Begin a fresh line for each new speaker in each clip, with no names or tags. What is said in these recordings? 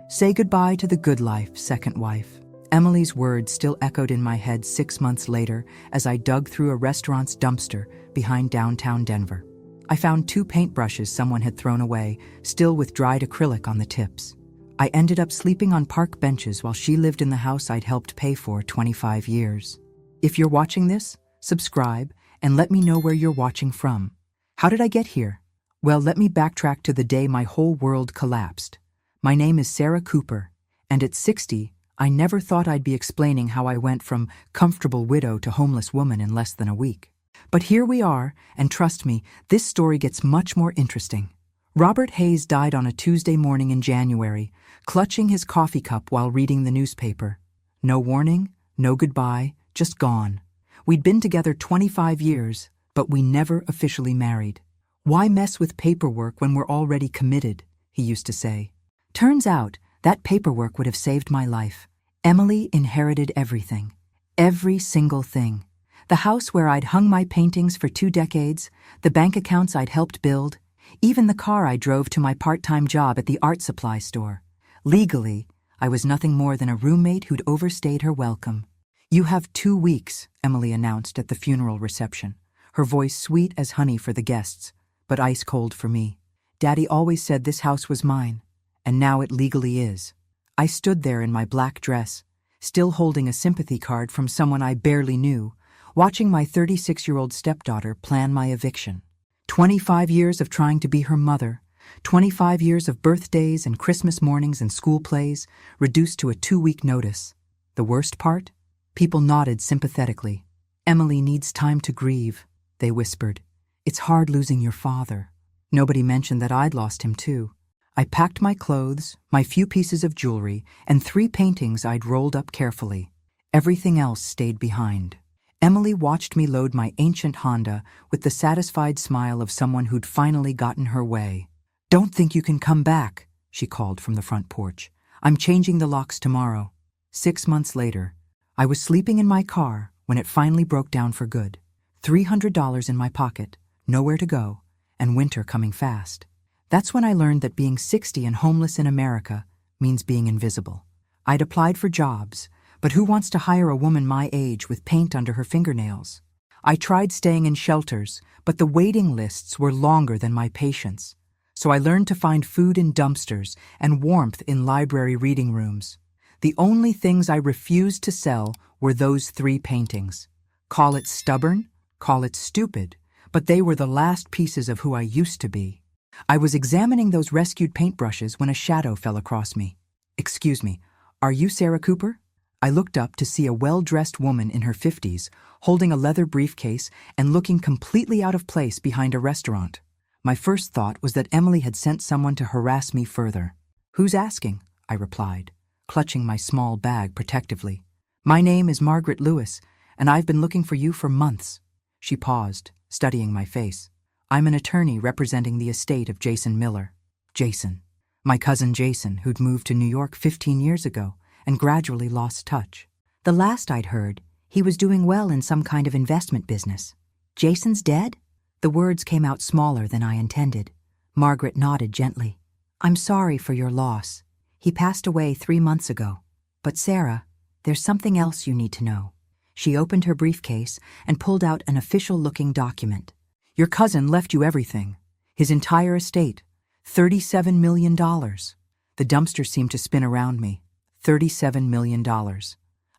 Say goodbye to the good life, second wife. Emily's words still echoed in my head 6 months later as I dug through a restaurant's dumpster behind downtown Denver. I found 2 paintbrushes someone had thrown away, still with dried acrylic on the tips. I ended up sleeping on park benches while she lived in the house I'd helped pay for 25 years. If you're watching this, subscribe and let me know where you're watching from. How did I get here? Well, let me backtrack to the day my whole world collapsed. My name is Sarah Cooper, and at 60, I never thought I'd be explaining how I went from comfortable widow to homeless woman in less than a week. But here we are, and trust me, this story gets much more interesting. Robert Hayes died on a Tuesday morning in January, clutching his coffee cup while reading the newspaper. No warning, no goodbye, just gone. We'd been together 25 years, but we never officially married. Why mess with paperwork when we're already committed, he used to say. Turns out, that paperwork would have saved my life. Emily inherited everything. Every single thing. The house where I'd hung my paintings for 2 decades, the bank accounts I'd helped build, even the car I drove to my part-time job at the art supply store. Legally, I was nothing more than a roommate who'd overstayed her welcome. You have 2 weeks, Emily announced at the funeral reception, her voice sweet as honey for the guests, but ice cold for me. Daddy always said this house was mine, and now it legally is. I stood there in my black dress, still holding a sympathy card from someone I barely knew, watching my 36-year-old stepdaughter plan my eviction. 25 years of trying to be her mother, 25 years of birthdays and Christmas mornings and school plays, reduced to a 2-week notice. The worst part? People nodded sympathetically. Emily needs time to grieve, they whispered. It's hard losing your father. Nobody mentioned that I'd lost him too. I packed my clothes, my few pieces of jewelry, and 3 paintings I'd rolled up carefully. Everything else stayed behind. Emily watched me load my ancient Honda with the satisfied smile of someone who'd finally gotten her way. Don't think you can come back, she called from the front porch. I'm changing the locks tomorrow. 6 months later, I was sleeping in my car when it finally broke down for good. $300 in my pocket, nowhere to go, and winter coming fast. That's when I learned that being 60 and homeless in America means being invisible. I'd applied for jobs, but who wants to hire a woman my age with paint under her fingernails? I tried staying in shelters, but the waiting lists were longer than my patience. So I learned to find food in dumpsters and warmth in library reading rooms. The only things I refused to sell were those 3 paintings. Call it stubborn, call it stupid, but they were the last pieces of who I used to be. I was examining those rescued paintbrushes when a shadow fell across me. Excuse me, are you Sarah Cooper? I looked up to see a well-dressed woman in her 50s, holding a leather briefcase and looking completely out of place behind a restaurant. My first thought was that Emily had sent someone to harass me further. Who's asking? I replied, clutching my small bag protectively. My name is Margaret Lewis, and I've been looking for you for months. She paused, studying my face. I'm an attorney representing the estate of Jason Miller. Jason. My cousin Jason, who'd moved to New York 15 years ago and gradually lost touch. The last I'd heard, he was doing well in some kind of investment business. Jason's dead? The words came out smaller than I intended. Margaret nodded gently. I'm sorry for your loss. He passed away 3 months ago. But Sarah, there's something else you need to know. She opened her briefcase and pulled out an official-looking document. Your cousin left you everything. His entire estate. $37 million. The dumpster seemed to spin around me. $37 million.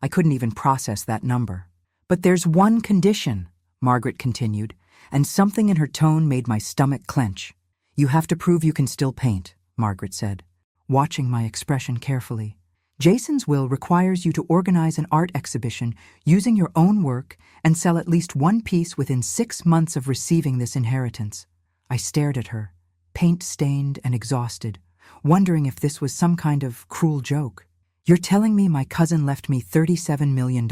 I couldn't even process that number. But there's one condition, Margaret continued, and something in her tone made my stomach clench. You have to prove you can still paint, Margaret said, watching my expression carefully. Jason's will requires you to organize an art exhibition using your own work and sell at least 1 piece within 6 months of receiving this inheritance. I stared at her, paint-stained and exhausted, wondering if this was some kind of cruel joke. You're telling me my cousin left me $37 million,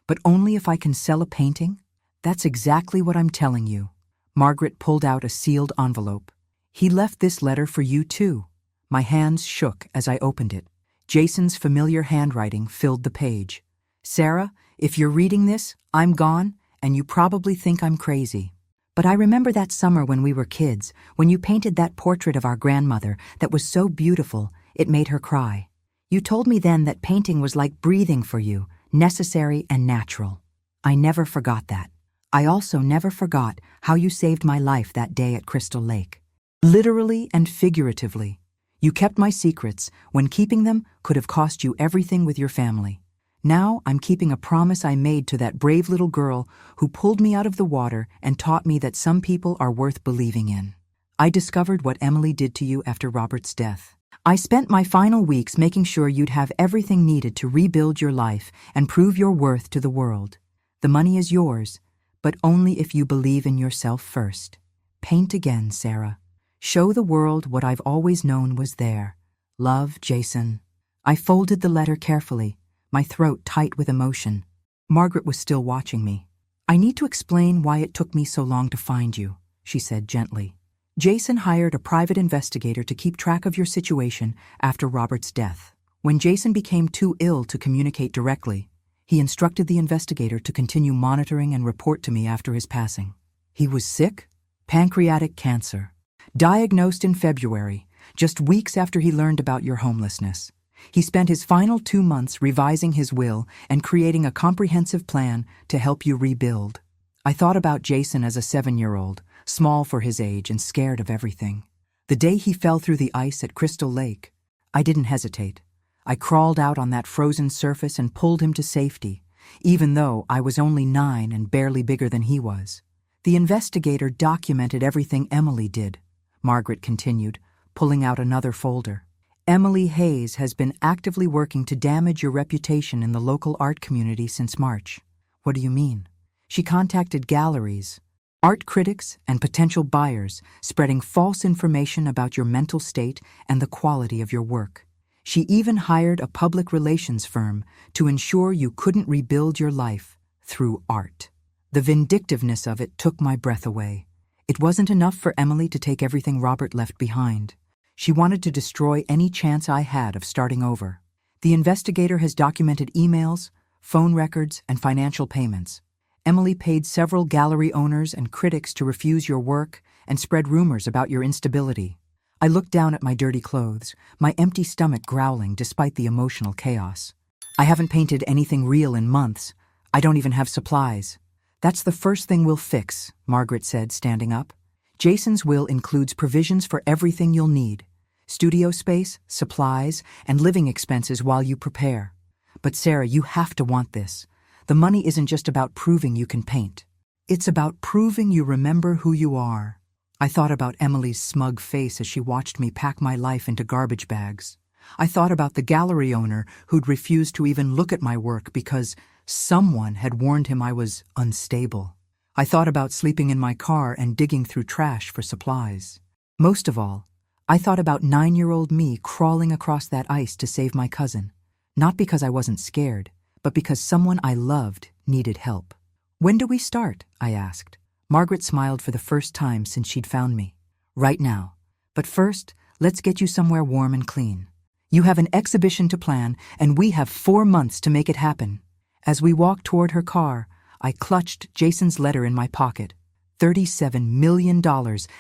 but only if I can sell a painting? That's exactly what I'm telling you. Margaret pulled out a sealed envelope. He left this letter for you too. My hands shook as I opened it. Jason's familiar handwriting filled the page. Sarah, if you're reading this, I'm gone, and you probably think I'm crazy. But I remember that summer when we were kids, when you painted that portrait of our grandmother that was so beautiful, It made her cry. You told me then that painting was like breathing for you, necessary and natural. I never forgot that. I also never forgot how you saved my life that day at Crystal Lake. Literally and figuratively. You kept my secrets when keeping them could have cost you everything with your family. Now I'm keeping a promise I made to that brave little girl who pulled me out of the water and taught me that some people are worth believing in. I discovered what Emily did to you after Robert's death. I spent my final weeks making sure you'd have everything needed to rebuild your life and prove your worth to the world. The money is yours, but only if you believe in yourself first. Paint again, Sarah. Show the world what I've always known was there. Love, Jason. I folded the letter carefully, my throat tight with emotion. Margaret was still watching me. I need to explain why it took me so long to find you, she said gently. Jason hired a private investigator to keep track of your situation after Robert's death. When Jason became too ill to communicate directly, he instructed the investigator to continue monitoring and report to me after his passing. He was sick? Pancreatic cancer. Diagnosed in February, just weeks after he learned about your homelessness. He spent his final 2 months revising his will and creating a comprehensive plan to help you rebuild. I thought about Jason as a 7-year-old, small for his age and scared of everything. The day he fell through the ice at Crystal Lake, I didn't hesitate. I crawled out on that frozen surface and pulled him to safety, even though I was only 9 and barely bigger than he was. The investigator documented everything Emily did, Margaret continued, pulling out another folder. Emily Hayes has been actively working to damage your reputation in the local art community since March. What do you mean? She contacted galleries, art critics, and potential buyers, spreading false information about your mental state and the quality of your work. She even hired a public relations firm to ensure you couldn't rebuild your life through art. The vindictiveness of it took my breath away. It wasn't enough for Emily to take everything Robert left behind. She wanted to destroy any chance I had of starting over. The investigator has documented emails, phone records, and financial payments. Emily paid several gallery owners and critics to refuse your work and spread rumors about your instability. I looked down at my dirty clothes, my empty stomach growling despite the emotional chaos. I haven't painted anything real in months. I don't even have supplies. That's the first thing we'll fix, Margaret said, standing up. Jason's will includes provisions for everything you'll need. Studio space, supplies, and living expenses while you prepare. But Sarah, you have to want this. The money isn't just about proving you can paint. It's about proving you remember who you are. I thought about Emily's smug face as she watched me pack my life into garbage bags. I thought about the gallery owner who'd refused to even look at my work because someone had warned him I was unstable. I thought about sleeping in my car and digging through trash for supplies. Most of all, I thought about 9-year-old me crawling across that ice to save my cousin, not because I wasn't scared, but because someone I loved needed help. When do we start? I asked. Margaret smiled for the first time since she'd found me. Right now. But first, let's get you somewhere warm and clean. You have an exhibition to plan, and we have 4 months to make it happen. As we walked toward her car, I clutched Jason's letter in my pocket. $37 million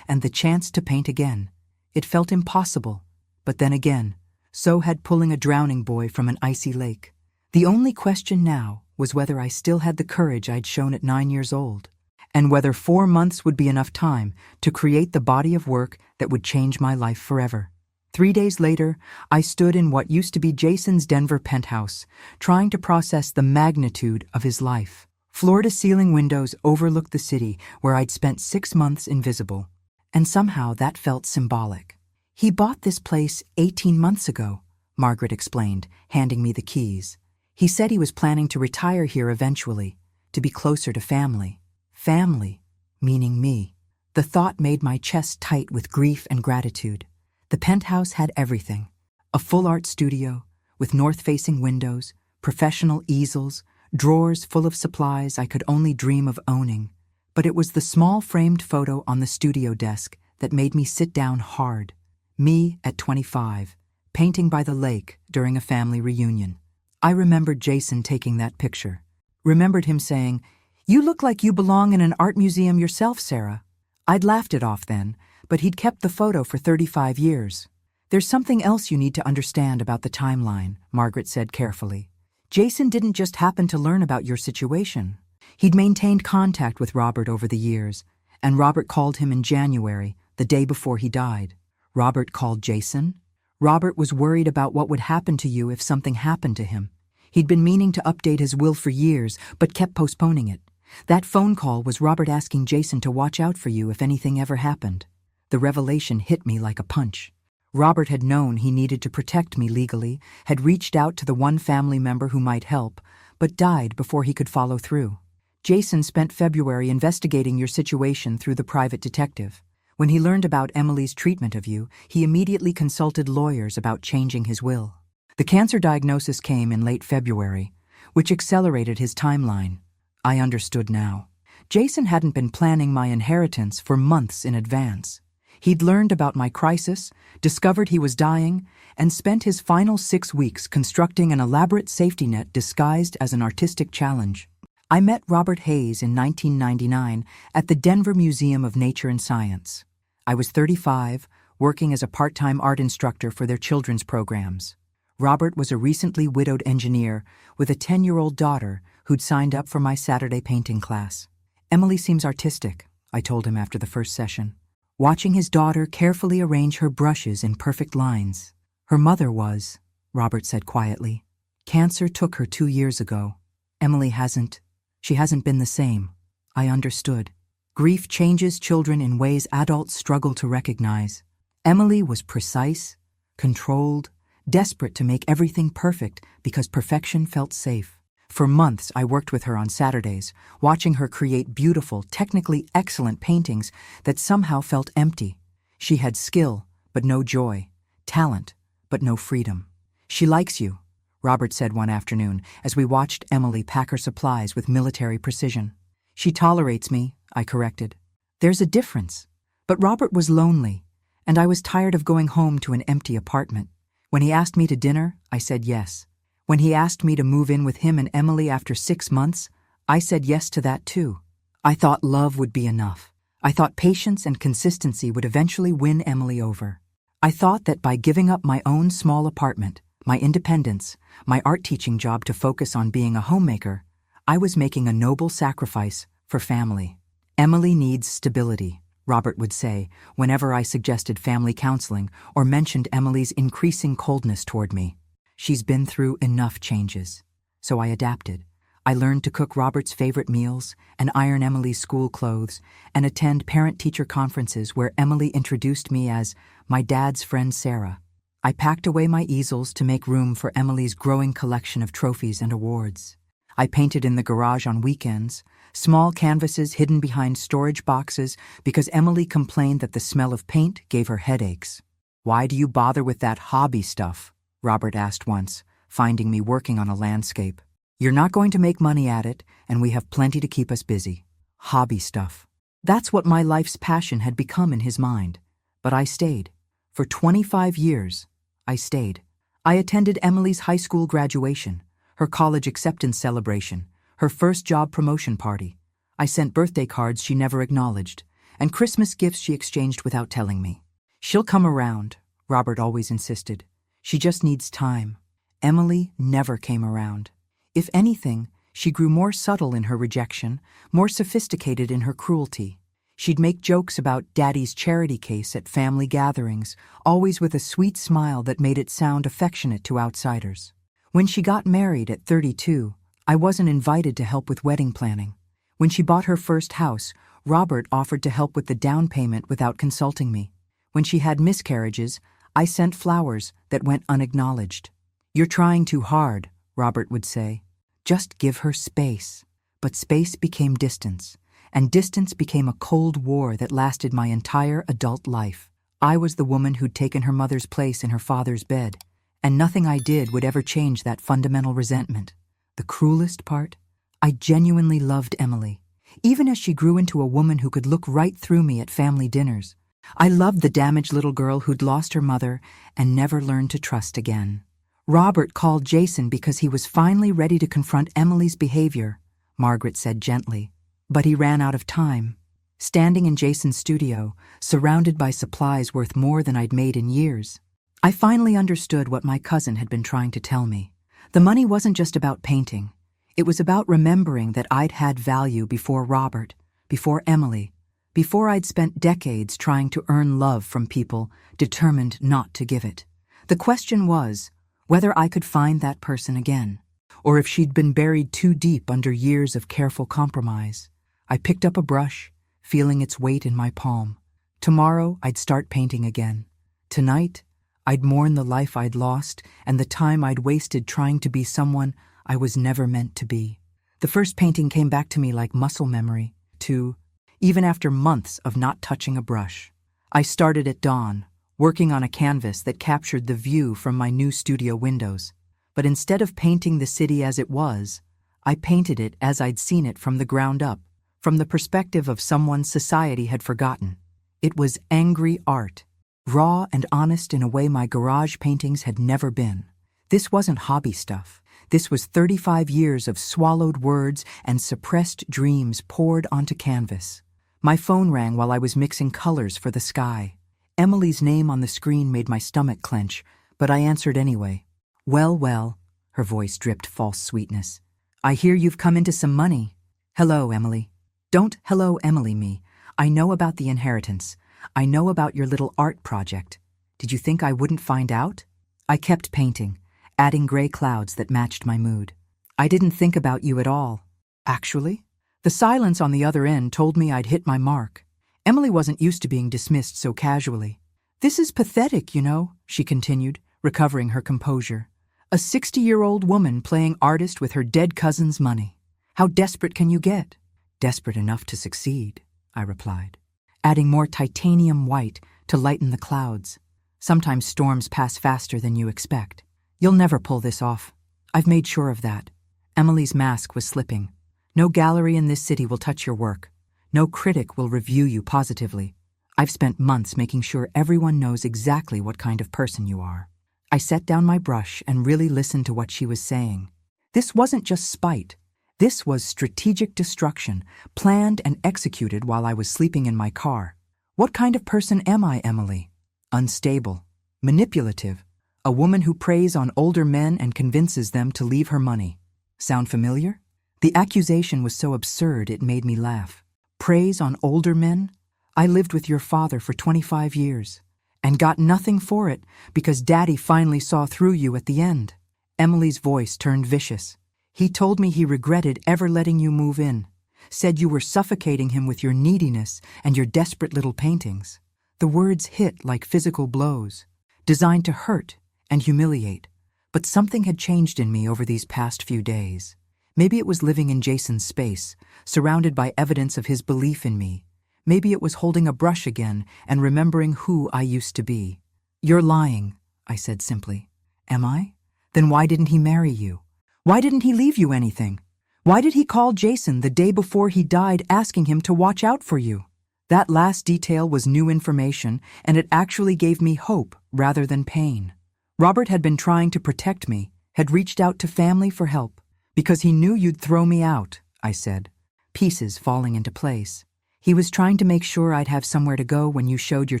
and the chance to paint again. It felt impossible, but then again, so had pulling a drowning boy from an icy lake. The only question now was whether I still had the courage I'd shown at 9 years old, and whether 4 months would be enough time to create the body of work that would change my life forever. 3 days later, I stood in what used to be Jason's Denver penthouse, trying to process the magnitude of his life. Floor-to-ceiling windows overlooked the city where I'd spent 6 months invisible, and somehow that felt symbolic. He bought this place 18 months ago, Margaret explained, handing me the keys. He said he was planning to retire here eventually, to be closer to family. Family, meaning me. The thought made my chest tight with grief and gratitude. The penthouse had everything. A full art studio, with north-facing windows, professional easels, drawers full of supplies I could only dream of owning. But it was the small framed photo on the studio desk that made me sit down hard. Me at 25, painting by the lake during a family reunion. I remembered Jason taking that picture. Remembered him saying, "You look like you belong in an art museum yourself, Sarah." I'd laughed it off then, but he'd kept the photo for 35 years. There's something else you need to understand about the timeline, Margaret said carefully. Jason didn't just happen to learn about your situation. He'd maintained contact with Robert over the years, and Robert called him in January, the day before he died. Robert called Jason? Robert was worried about what would happen to you if something happened to him. He'd been meaning to update his will for years, but kept postponing it. That phone call was Robert asking Jason to watch out for you if anything ever happened. The revelation hit me like a punch. Robert had known he needed to protect me legally, had reached out to the one family member who might help, but died before he could follow through. Jason spent February investigating your situation through the private detective. When he learned about Emily's treatment of you, he immediately consulted lawyers about changing his will. The cancer diagnosis came in late February, which accelerated his timeline. I understood now. Jason hadn't been planning my inheritance for months in advance. He'd learned about my crisis, discovered he was dying, and spent his final 6 weeks constructing an elaborate safety net disguised as an artistic challenge. I met Robert Hayes in 1999 at the Denver Museum of Nature and Science. I was 35, working as a part-time art instructor for their children's programs. Robert was a recently widowed engineer with a 10-year-old daughter who'd signed up for my Saturday painting class. Emily seems artistic, I told him after the first session. Watching his daughter carefully arrange her brushes in perfect lines. Her mother was, Robert said quietly. Cancer took her 2 years ago. Emily hasn't. She hasn't been the same. I understood. Grief changes children in ways adults struggle to recognize. Emily was precise, controlled, desperate to make everything perfect because perfection felt safe. For months, I worked with her on Saturdays, watching her create beautiful, technically excellent paintings that somehow felt empty. She had skill, but no joy, talent, but no freedom. She likes you, Robert said one afternoon as we watched Emily pack her supplies with military precision. She tolerates me, I corrected. There's a difference. But Robert was lonely, and I was tired of going home to an empty apartment. When he asked me to dinner, I said yes. When he asked me to move in with him and Emily after 6 months, I said yes to that too. I thought love would be enough. I thought patience and consistency would eventually win Emily over. I thought that by giving up my own small apartment, my independence, my art teaching job to focus on being a homemaker, I was making a noble sacrifice for family. Emily needs stability, Robert would say whenever I suggested family counseling or mentioned Emily's increasing coldness toward me. She's been through enough changes. So I adapted. I learned to cook Robert's favorite meals and iron Emily's school clothes and attend parent-teacher conferences where Emily introduced me as my dad's friend Sarah. I packed away my easels to make room for Emily's growing collection of trophies and awards. I painted in the garage on weekends, small canvases hidden behind storage boxes because Emily complained that the smell of paint gave her headaches. Why do you bother with that hobby stuff? Robert asked once, finding me working on a landscape. You're not going to make money at it, and we have plenty to keep us busy. Hobby stuff. That's what my life's passion had become in his mind. But I stayed. For 25 years, I stayed. I attended Emily's high school graduation, her college acceptance celebration, her first job promotion party. I sent birthday cards she never acknowledged, and Christmas gifts she exchanged without telling me. She'll come around, Robert always insisted. She just needs time. Emily never came around. If anything, she grew more subtle in her rejection, more sophisticated in her cruelty. She'd make jokes about Daddy's charity case at family gatherings, always with a sweet smile that made it sound affectionate to outsiders. When she got married at 32, I wasn't invited to help with wedding planning. When she bought her first house, Robert offered to help with the down payment without consulting me. When she had miscarriages, I sent flowers that went unacknowledged. You're trying too hard, Robert would say. Just give her space. But space became distance, and distance became a cold war that lasted my entire adult life. I was the woman who'd taken her mother's place in her father's bed, and nothing I did would ever change that fundamental resentment. The cruelest part? I genuinely loved Emily, even as she grew into a woman who could look right through me at family dinners. I loved the damaged little girl who'd lost her mother and never learned to trust again. Robert called Jason because he was finally ready to confront Emily's behavior, Margaret said gently. But he ran out of time. Standing in Jason's studio, surrounded by supplies worth more than I'd made in years, I finally understood what my cousin had been trying to tell me. The money wasn't just about painting. It was about remembering that I'd had value before Robert, before Emily, before I'd spent decades trying to earn love from people determined not to give it. The question was whether I could find that person again, or if she'd been buried too deep under years of careful compromise. I picked up a brush, feeling its weight in my palm. Tomorrow, I'd start painting again. Tonight, I'd mourn the life I'd lost and the time I'd wasted trying to be someone I was never meant to be. The first painting came back to me like muscle memory, too, even after months of not touching a brush. I started at dawn, working on a canvas that captured the view from my new studio windows. But instead of painting the city as it was, I painted it as I'd seen it from the ground up, from the perspective of someone society had forgotten. It was angry art, raw and honest in a way my garage paintings had never been. This wasn't hobby stuff. This was 35 years of swallowed words and suppressed dreams poured onto canvas. My phone rang while I was mixing colors for the sky. Emily's name on the screen made my stomach clench, but I answered anyway. Well, her voice dripped false sweetness. I hear you've come into some money. Hello, Emily. Don't hello Emily me. I know about the inheritance. I know about your little art project. Did you think I wouldn't find out? I kept painting, adding gray clouds that matched my mood. I didn't think about you at all. Actually? The silence on the other end told me I'd hit my mark. Emily wasn't used to being dismissed so casually. This is pathetic, you know, she continued, recovering her composure. A 60-year-old woman playing artist with her dead cousin's money. How desperate can you get? Desperate enough to succeed, I replied, adding more titanium white to lighten the clouds. Sometimes storms pass faster than you expect. You'll never pull this off. I've made sure of that. Emily's mask was slipping. No gallery in this city will touch your work. No critic will review you positively. I've spent months making sure everyone knows exactly what kind of person you are. I set down my brush and really listened to what she was saying. This wasn't just spite. This was strategic destruction, planned and executed while I was sleeping in my car. What kind of person am I, Emily? Unstable, manipulative, a woman who preys on older men and convinces them to leave her money. Sound familiar? The accusation was so absurd it made me laugh. Preys on older men? I lived with your father for 25 years and got nothing for it because Daddy finally saw through you at the end. Emily's voice turned vicious. He told me he regretted ever letting you move in, said you were suffocating him with your neediness and your desperate little paintings. The words hit like physical blows, designed to hurt and humiliate. But something had changed in me over these past few days. Maybe it was living in Jason's space, surrounded by evidence of his belief in me. Maybe it was holding a brush again and remembering who I used to be. You're lying, I said simply. Am I? Then why didn't he marry you? Why didn't he leave you anything? Why did he call Jason the day before he died asking him to watch out for you? That last detail was new information, and it actually gave me hope rather than pain. Robert had been trying to protect me, had reached out to family for help. Because he knew you'd throw me out, I said, pieces falling into place. He was trying to make sure I'd have somewhere to go when you showed your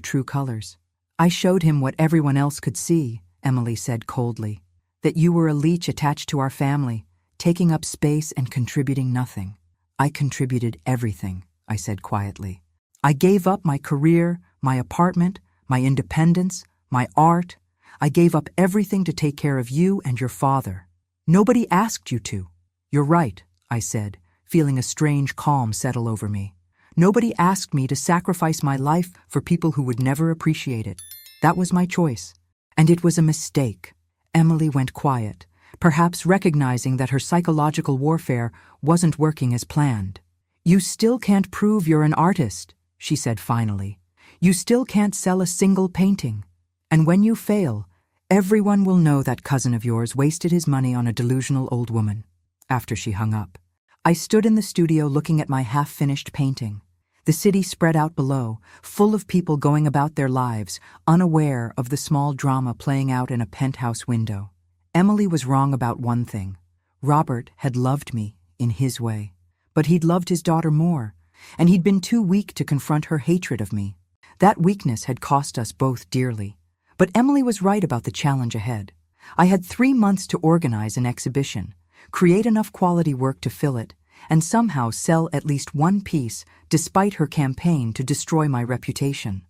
true colors. I showed him what everyone else could see, Emily said coldly, that you were a leech attached to our family, taking up space and contributing nothing. I contributed everything, I said quietly. I gave up my career, my apartment, my independence, my art. I gave up everything to take care of you and your father. Nobody asked you to. You're right, I said, feeling a strange calm settle over me. Nobody asked me to sacrifice my life for people who would never appreciate it. That was my choice. And it was a mistake. Emily went quiet, perhaps recognizing that her psychological warfare wasn't working as planned. You still can't prove you're an artist, she said finally. You still can't sell a single painting. And when you fail, everyone will know that cousin of yours wasted his money on a delusional old woman. After she hung up, I stood in the studio looking at my half-finished painting. The city spread out below, full of people going about their lives, unaware of the small drama playing out in a penthouse window. Emily was wrong about one thing. Robert had loved me in his way, but he'd loved his daughter more, and he'd been too weak to confront her hatred of me. That weakness had cost us both dearly. But Emily was right about the challenge ahead. I had 3 months to organize an exhibition, create enough quality work to fill it, and somehow sell at least one piece despite her campaign to destroy my reputation.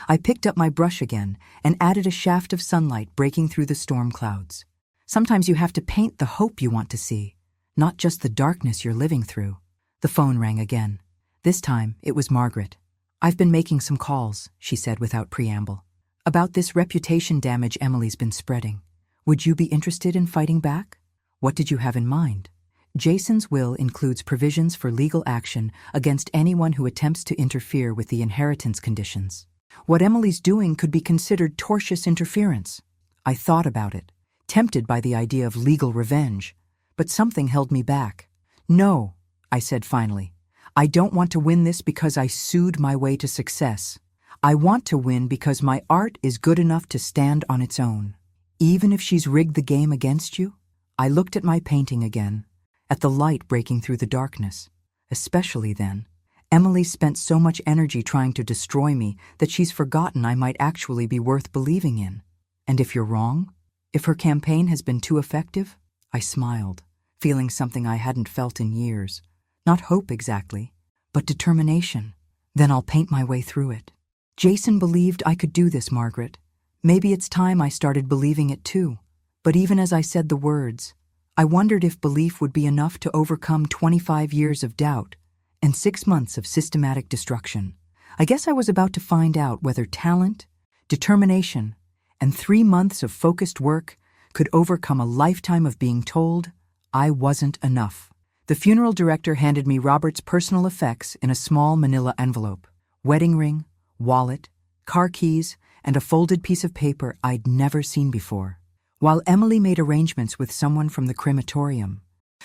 I picked up my brush again and added a shaft of sunlight breaking through the storm clouds. Sometimes you have to paint the hope you want to see, not just the darkness you're living through. The phone rang again. This time, it was Margaret. "I've been making some calls," she said without preamble, "about this reputation damage Emily's been spreading. Would you be interested in fighting back?" "What did you have in mind?" "Jason's will includes provisions for legal action against anyone who attempts to interfere with the inheritance conditions. What Emily's doing could be considered tortious interference." I thought about it, tempted by the idea of legal revenge, but something held me back. "No," I said finally. "I don't want to win this because I sued my way to success. I want to win because my art is good enough to stand on its own. Even if she's rigged the game against you?" I looked at my painting again, at the light breaking through the darkness. Especially then. Emily spent so much energy trying to destroy me that she's forgotten I might actually be worth believing in. And if you're wrong? If her campaign has been too effective? I smiled, feeling something I hadn't felt in years. Not hope exactly, but determination. "Then I'll paint my way through it." Jason believed I could do this, Margaret. Maybe it's time I started believing it too. But even as I said the words, I wondered if belief would be enough to overcome 25 years of doubt and 6 months of systematic destruction. I guess I was about to find out whether talent, determination, and 3 months of focused work could overcome a lifetime of being told I wasn't enough. The funeral director handed me Robert's personal effects in a small manila envelope. Wedding ring, wallet, car keys, and a folded piece of paper I'd never seen before. While Emily made arrangements with someone from the crematorium,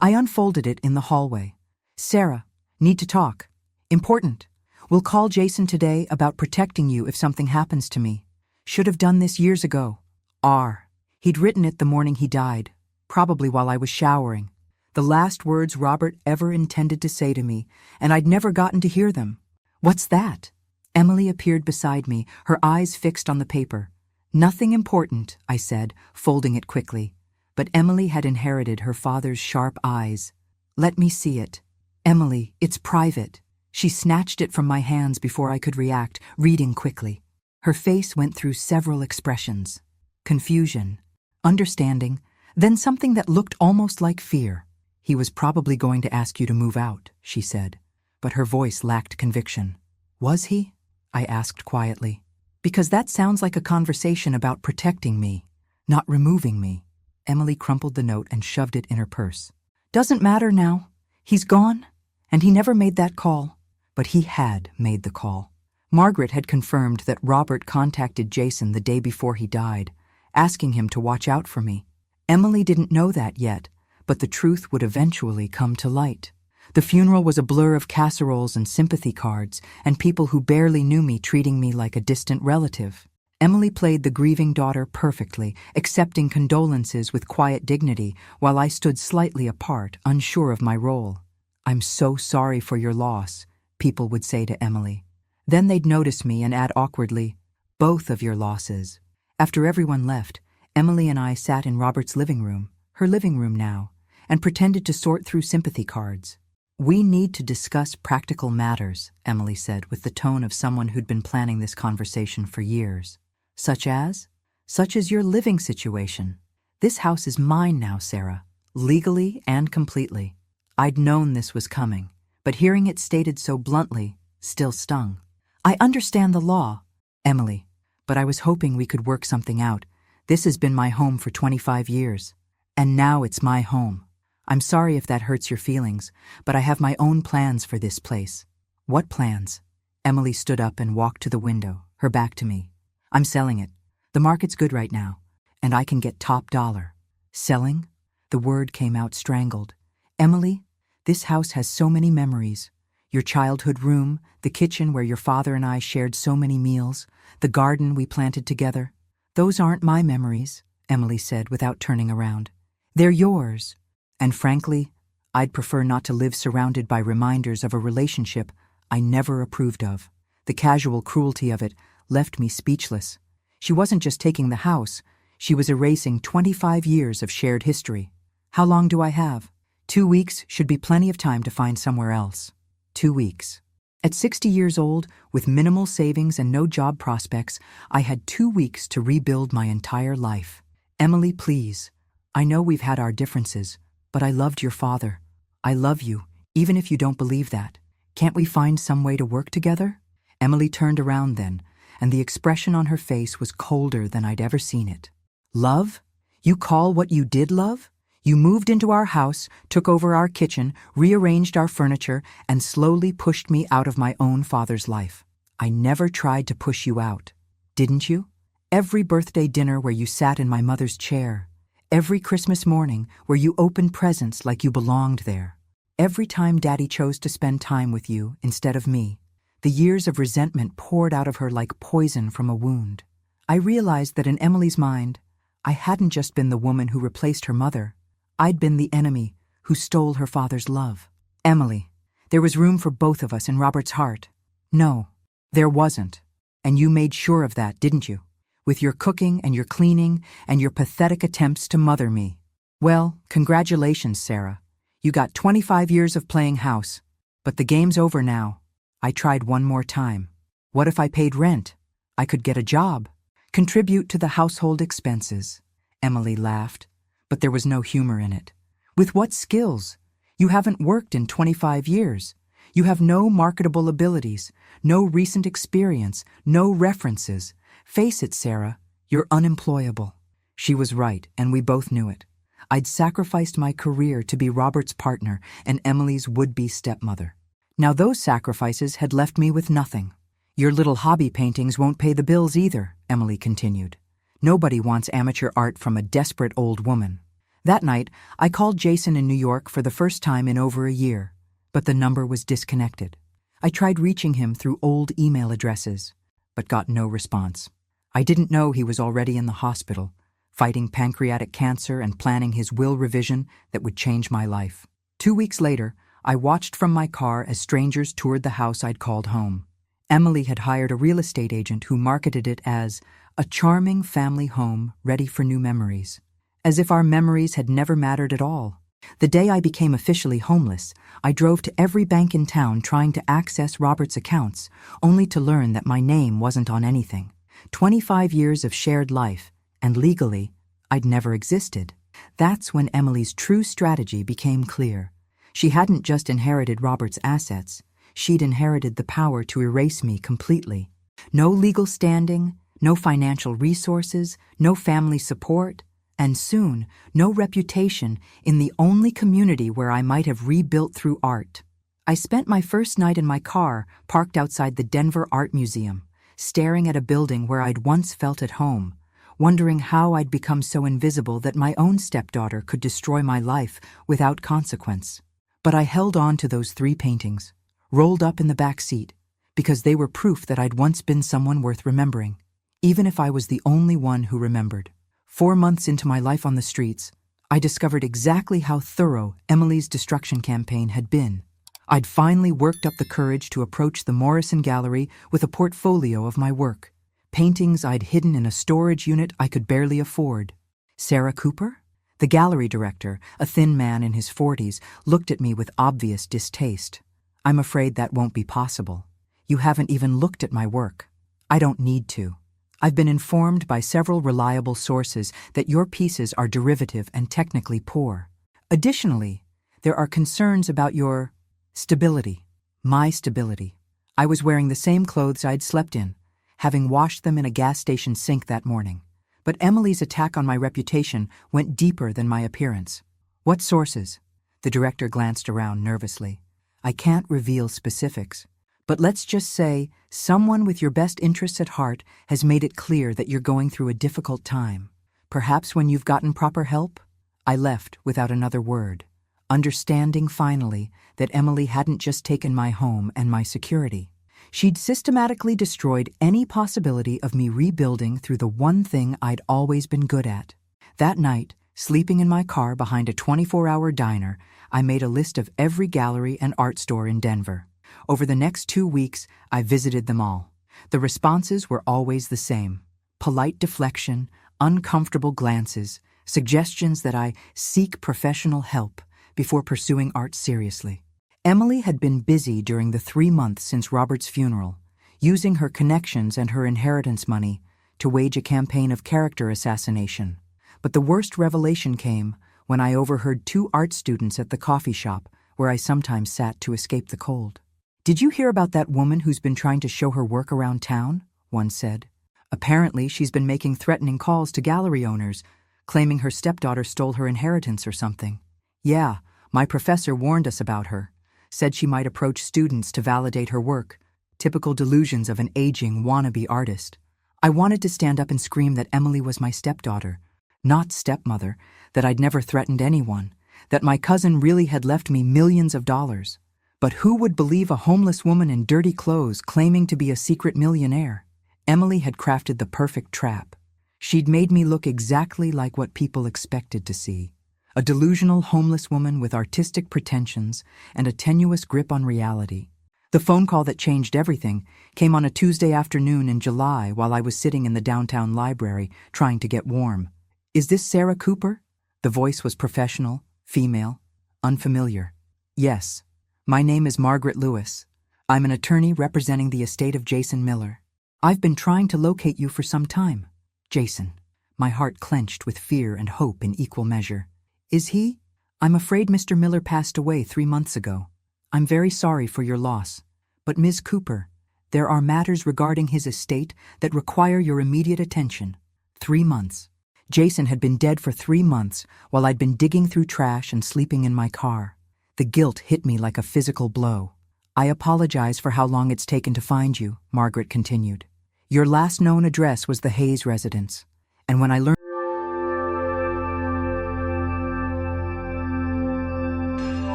I unfolded it in the hallway. "Sarah, need to talk. Important. We'll call Jason today about protecting you if something happens to me. Should have done this years ago. R." He'd written it the morning he died, probably while I was showering. The last words Robert ever intended to say to me, and I'd never gotten to hear them. "What's that?" Emily appeared beside me, her eyes fixed on the paper. "Nothing important," I said, folding it quickly. But Emily had inherited her father's sharp eyes. "Let me see it." "Emily, it's private." She snatched it from my hands before I could react, reading quickly. Her face went through several expressions. Confusion, understanding, then something that looked almost like fear. "He was probably going to ask you to move out," she said, but her voice lacked conviction. "Was he?" I asked quietly. "Because that sounds like a conversation about protecting me, not removing me." Emily crumpled the note and shoved it in her purse. "Doesn't matter now. He's gone, and he never made that call." But he had made the call. Margaret had confirmed that Robert contacted Jason the day before he died, asking him to watch out for me. Emily didn't know that yet, but the truth would eventually come to light. The funeral was a blur of casseroles and sympathy cards, and people who barely knew me treating me like a distant relative. Emily played the grieving daughter perfectly, accepting condolences with quiet dignity, while I stood slightly apart, unsure of my role. "I'm so sorry for your loss," people would say to Emily. Then they'd notice me and add awkwardly, "Both of your losses." After everyone left, Emily and I sat in Robert's living room, her living room now, and pretended to sort through sympathy cards. "We need to discuss practical matters," Emily said with the tone of someone who'd been planning this conversation for years. "Such as? Such as your living situation. This house is mine now, Sarah, legally and completely." I'd known this was coming, but hearing it stated so bluntly still stung. "I understand the law, Emily, but I was hoping we could work something out. This has been my home for 25 years, and now it's my home. I'm sorry if that hurts your feelings, but I have my own plans for this place." "What plans?" Emily stood up and walked to the window, her back to me. "I'm selling it. The market's good right now, and I can get top dollar." "Selling?" The word came out strangled. "Emily, this house has so many memories. Your childhood room, the kitchen where your father and I shared so many meals, the garden we planted together. Those aren't my memories," Emily said without turning around. "They're yours. And frankly, I'd prefer not to live surrounded by reminders of a relationship I never approved of." The casual cruelty of it left me speechless. She wasn't just taking the house, she was erasing 25 years of shared history. How long do I have? 2 weeks should be plenty of time to find somewhere else. 2 weeks. At 60 years old, with minimal savings and no job prospects, I had 2 weeks to rebuild my entire life. Emily, please. I know we've had our differences, but I loved your father. I love you, even if you don't believe that. Can't we find some way to work together? Emily turned around then, and the expression on her face was colder than I'd ever seen it. Love? You call what you did love? You moved into our house, took over our kitchen, rearranged our furniture, and slowly pushed me out of my own father's life. I never tried to push you out. Didn't you? Every birthday dinner where you sat in my mother's chair. Every Christmas morning where you opened presents like you belonged there. Every time Daddy chose to spend time with you instead of me. The years of resentment poured out of her like poison from a wound. I realized that in Emily's mind, I hadn't just been the woman who replaced her mother. I'd been the enemy who stole her father's love. Emily, there was room for both of us in Robert's heart. No, there wasn't. And you made sure of that, didn't you? With your cooking and your cleaning and your pathetic attempts to mother me. Well, congratulations, Sarah. You got 25 years of playing house. But the game's over now. I tried one more time. What if I paid rent? I could get a job. Contribute to the household expenses. Emily laughed, but there was no humor in it. With what skills? You haven't worked in 25 years. You have no marketable abilities, no recent experience, no references. Face it, Sarah, you're unemployable. She was right, and we both knew it. I'd sacrificed my career to be Robert's partner and Emily's would-be stepmother. Now those sacrifices had left me with nothing. Your little hobby paintings won't pay the bills either, Emily continued. Nobody wants amateur art from a desperate old woman. That night, I called Jason in New York for the first time in over a year, but the number was disconnected. I tried reaching him through old email addresses, but got no response. I didn't know he was already in the hospital, fighting pancreatic cancer and planning his will revision that would change my life. 2 weeks later, I watched from my car as strangers toured the house I'd called home. Emily had hired a real estate agent who marketed it as a charming family home ready for new memories. As if our memories had never mattered at all. The day I became officially homeless, I drove to every bank in town trying to access Robert's accounts, only to learn that my name wasn't on anything. 25 years of shared life, and legally, I'd never existed. That's when Emily's true strategy became clear. She hadn't just inherited Robert's assets, she'd inherited the power to erase me completely. No legal standing, no financial resources, no family support, and soon, no reputation in the only community where I might have rebuilt through art. I spent my first night in my car, parked outside the Denver Art Museum, staring at a building where I'd once felt at home, wondering how I'd become so invisible that my own stepdaughter could destroy my life without consequence. But I held on to those 3 paintings, rolled up in the back seat, because they were proof that I'd once been someone worth remembering, even if I was the only one who remembered. 4 months into my life on the streets, I discovered exactly how thorough Emily's destruction campaign had been. I'd finally worked up the courage to approach the Morrison Gallery with a portfolio of my work, paintings I'd hidden in a storage unit I could barely afford. Sarah Cooper? The gallery director, a thin man in his 40s, looked at me with obvious distaste. I'm afraid that won't be possible. You haven't even looked at my work. I don't need to. I've been informed by several reliable sources that your pieces are derivative and technically poor. Additionally, there are concerns about your stability, my stability. I was wearing the same clothes I'd slept in, having washed them in a gas station sink that morning. But Emily's attack on my reputation went deeper than my appearance. What sources? The director glanced around nervously. I can't reveal specifics. But let's just say someone with your best interests at heart has made it clear that you're going through a difficult time. Perhaps when you've gotten proper help? I left without another word, understanding finally that Emily hadn't just taken my home and my security. She'd systematically destroyed any possibility of me rebuilding through the one thing I'd always been good at. That night, sleeping in my car behind a 24-hour diner, I made a list of every gallery and art store in Denver. Over the next 2 weeks, I visited them all. The responses were always the same. polite deflection, uncomfortable glances, suggestions that I seek professional help before pursuing art seriously. Emily had been busy during the 3 months since Robert's funeral, using her connections and her inheritance money to wage a campaign of character assassination. But the worst revelation came when I overheard 2 art students at the coffee shop where I sometimes sat to escape the cold. "Did you hear about that woman who's been trying to show her work around town?" one said. "Apparently, she's been making threatening calls to gallery owners, claiming her stepdaughter stole her inheritance or something. Yeah, my professor warned us about her. Said she might approach students to validate her work. Typical delusions of an aging wannabe artist. I wanted to stand up and scream that Emily was my stepdaughter, not stepmother, that I'd never threatened anyone, that my cousin really had left me millions of dollars. But who would believe a homeless woman in dirty clothes claiming to be a secret millionaire? Emily had crafted the perfect trap. She'd made me look exactly like what people expected to see. A delusional homeless woman with artistic pretensions and a tenuous grip on reality. The phone call that changed everything came on a Tuesday afternoon in July while I was sitting in the downtown library trying to get warm. "Is this Sarah Cooper?" The voice was professional, female, unfamiliar. "Yes. My name is Margaret Lewis. I'm an attorney representing the estate of Jason Miller. I've been trying to locate you for some time." Jason. My heart clenched with fear and hope in equal measure. "Is he? I'm afraid Mr. Miller passed away 3 months ago. I'm very sorry for your loss. But Ms. Cooper, there are matters regarding his estate that require your immediate attention." 3 months. Jason had been dead for 3 months while I'd been digging through trash and sleeping in my car. The guilt hit me like a physical blow. "I apologize for how long it's taken to find you," Margaret continued. "Your last known address was the Hayes residence. And when I learned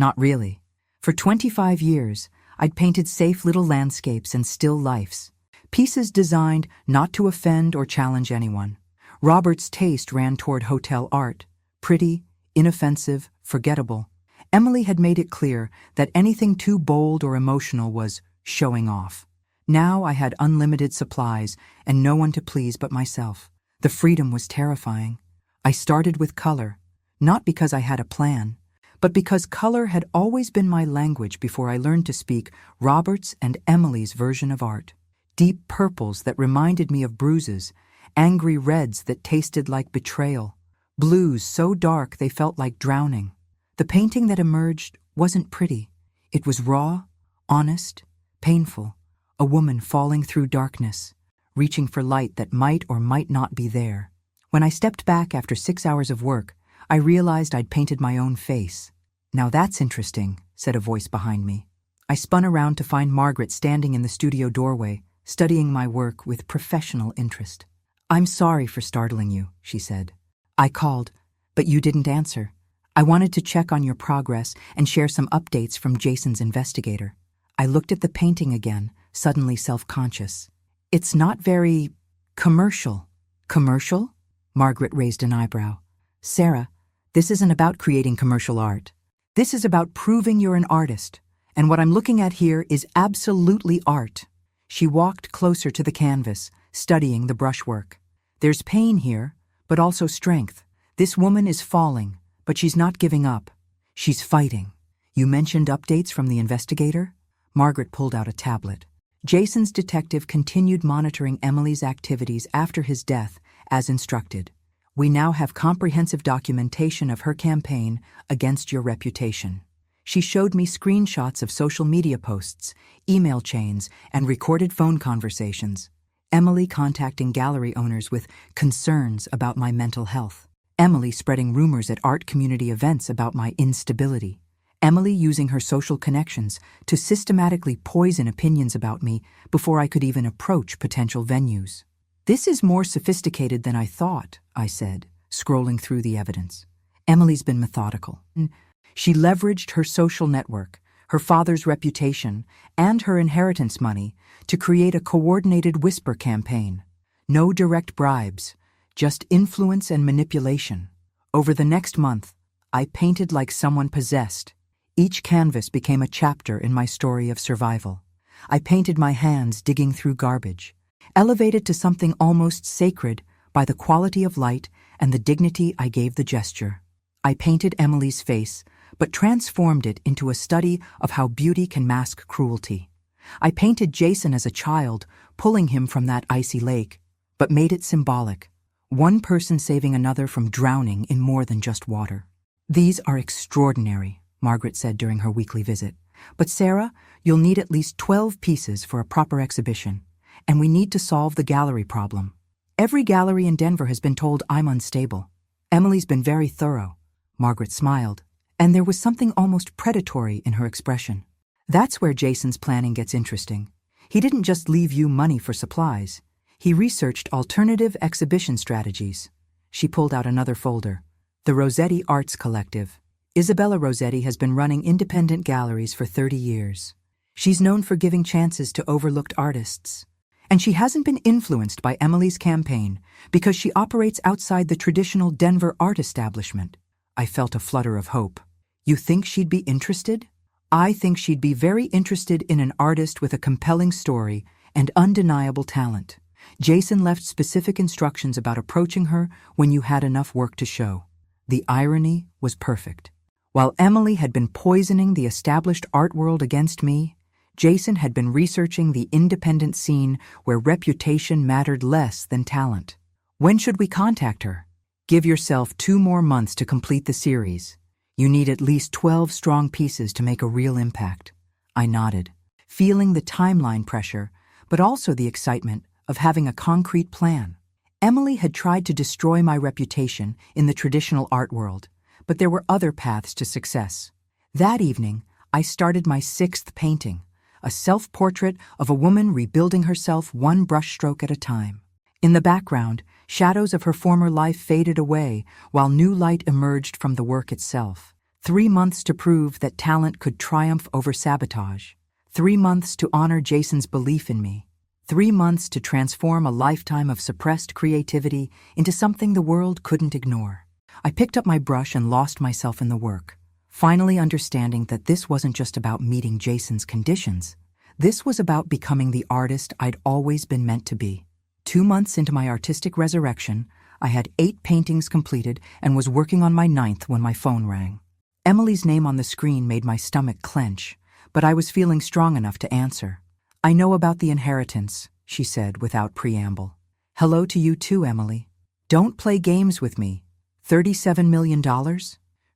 Not really. For 25 years, I'd painted safe little landscapes and still lifes. Pieces designed not to offend or challenge anyone. Robert's taste ran toward hotel art. Pretty, inoffensive, forgettable. Emily had made it clear that anything too bold or emotional was showing off. Now I had unlimited supplies and no one to please but myself. The freedom was terrifying. I started with color, not because I had a plan, but because color had always been my language before I learned to speak Robert's and Emily's version of art. Deep purples that reminded me of bruises, angry reds that tasted like betrayal, blues so dark they felt like drowning. The painting that emerged wasn't pretty. It was raw, honest, painful, a woman falling through darkness, reaching for light that might or might not be there. When I stepped back after 6 hours of work, I realized I'd painted my own face. "Now that's interesting," said a voice behind me. I spun around to find Margaret standing in the studio doorway, studying my work with professional interest. "I'm sorry for startling you," she said. "I called, but you didn't answer. I wanted to check on your progress and share some updates from Jason's investigator." I looked at the painting again, suddenly self-conscious. "It's not very commercial." "Commercial?" Margaret raised an eyebrow. "Sarah, this isn't about creating commercial art. This is about proving you're an artist, and what I'm looking at here is absolutely art." She walked closer to the canvas, studying the brushwork. "There's pain here, but also strength. This woman is falling, but she's not giving up. She's fighting." "You mentioned updates from the investigator?" Margaret pulled out a tablet. Jason's detective continued monitoring Emily's activities after his death, as instructed. "We now have comprehensive documentation of her campaign against your reputation." She showed me screenshots of social media posts, email chains, and recorded phone conversations. Emily contacting gallery owners with concerns about my mental health. Emily spreading rumors at art community events about my instability. Emily using her social connections to systematically poison opinions about me before I could even approach potential venues. "This is more sophisticated than I thought," I said, scrolling through the evidence. Emily's been methodical. She leveraged her social network, her father's reputation, and her inheritance money to create a coordinated whisper campaign. No direct bribes, just influence and manipulation. Over the next month, I painted like someone possessed. Each canvas became a chapter in my story of survival. I painted my hands digging through garbage, elevated to something almost sacred by the quality of light and the dignity I gave the gesture. I painted Emily's face, but transformed it into a study of how beauty can mask cruelty. I painted Jason as a child, pulling him from that icy lake, but made it symbolic. One person saving another from drowning in more than just water. "These are extraordinary," Margaret said during her weekly visit. "But Sarah, you'll need at least 12 pieces for a proper exhibition, and we need to solve the gallery problem. Every gallery in Denver has been told I'm unstable." Emily's been very thorough. Margaret smiled, and there was something almost predatory in her expression. "That's where Jason's planning gets interesting. He didn't just leave you money for supplies. He researched alternative exhibition strategies." She pulled out another folder. "The Rossetti Arts Collective. Isabella Rossetti has been running independent galleries for 30 years. She's known for giving chances to overlooked artists. And she hasn't been influenced by Emily's campaign because she operates outside the traditional Denver art establishment." I felt a flutter of hope. "You think she'd be interested?" "I think she'd be very interested in an artist with a compelling story and undeniable talent. Jason left specific instructions about approaching her when you had enough work to show." The irony was perfect. While Emily had been poisoning the established art world against me, Jason had been researching the independent scene where reputation mattered less than talent. "When should we contact her?" "Give yourself 2 more months to complete the series. You need at least 12 strong pieces to make a real impact." I nodded, feeling the timeline pressure, but also the excitement of having a concrete plan. Emily had tried to destroy my reputation in the traditional art world, but there were other paths to success. That evening, I started my 6th painting, a self-portrait of a woman rebuilding herself one brushstroke at a time. In the background, shadows of her former life faded away while new light emerged from the work itself. 3 months to prove that talent could triumph over sabotage. 3 months to honor Jason's belief in me. 3 months to transform a lifetime of suppressed creativity into something the world couldn't ignore. I picked up my brush and lost myself in the work, finally understanding that this wasn't just about meeting Jason's conditions. This was about becoming the artist I'd always been meant to be. 2 months into my artistic resurrection, I had 8 paintings completed and was working on my 9th when my phone rang. Emily's name on the screen made my stomach clench, but I was feeling strong enough to answer. "I know about the inheritance," she said without preamble. "Hello to you too, Emily. Don't play games with me. $37 million?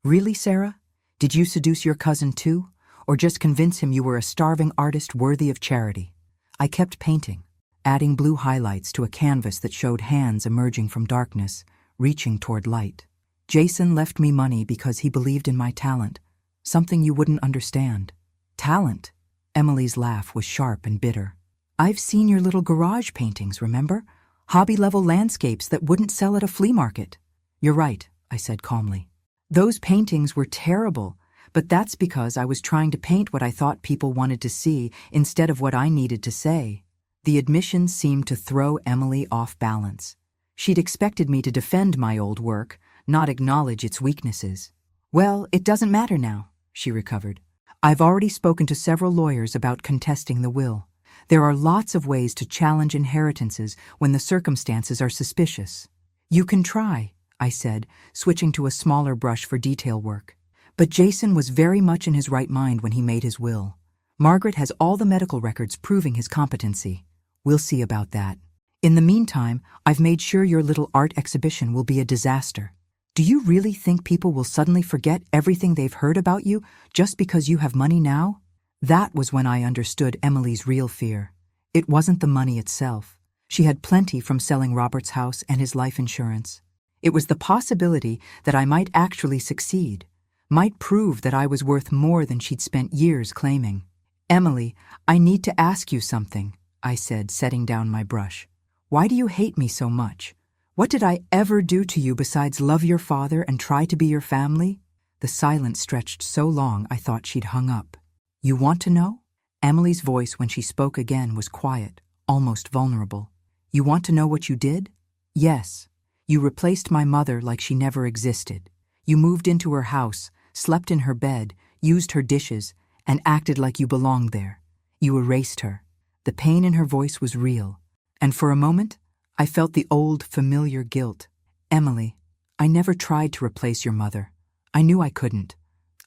Really, Sarah? Did you seduce your cousin too? Or just convince him you were a starving artist worthy of charity?" I kept painting, adding blue highlights to a canvas that showed hands emerging from darkness, reaching toward light. Jason left me money because he believed in my talent, something you wouldn't understand. Talent? Emily's laugh was sharp and bitter. "I've seen your little garage paintings, remember? Hobby-level landscapes that wouldn't sell at a flea market." "You're right," I said calmly. "Those paintings were terrible, but that's because I was trying to paint what I thought people wanted to see instead of what I needed to say." The admission seemed to throw Emily off balance. She'd expected me to defend my old work, not acknowledge its weaknesses. "Well, it doesn't matter now," she recovered. "I've already spoken to several lawyers about contesting the will. There are lots of ways to challenge inheritances when the circumstances are suspicious." "You can try," I said, switching to a smaller brush for detail work. "But Jason was very much in his right mind when he made his will. Margaret has all the medical records proving his competency. We'll see about that. In the meantime, I've made sure your little art exhibition will be a disaster. Do you really think people will suddenly forget everything they've heard about you just because you have money now?" That was when I understood Emily's real fear. It wasn't the money itself. She had plenty from selling Robert's house and his life insurance. It was the possibility that I might actually succeed, might prove that I was worth more than she'd spent years claiming. "Emily, I need to ask you something," I said, setting down my brush. "Why do you hate me so much? What did I ever do to you besides love your father and try to be your family?" The silence stretched so long I thought she'd hung up. "You want to know?" Emily's voice when she spoke again was quiet, almost vulnerable. "You want to know what you did?" "Yes. You replaced my mother like she never existed. You moved into her house, slept in her bed, used her dishes, and acted like you belonged there. You erased her." The pain in her voice was real, and for a moment, I felt the old, familiar guilt. "Emily, I never tried to replace your mother. I knew I couldn't.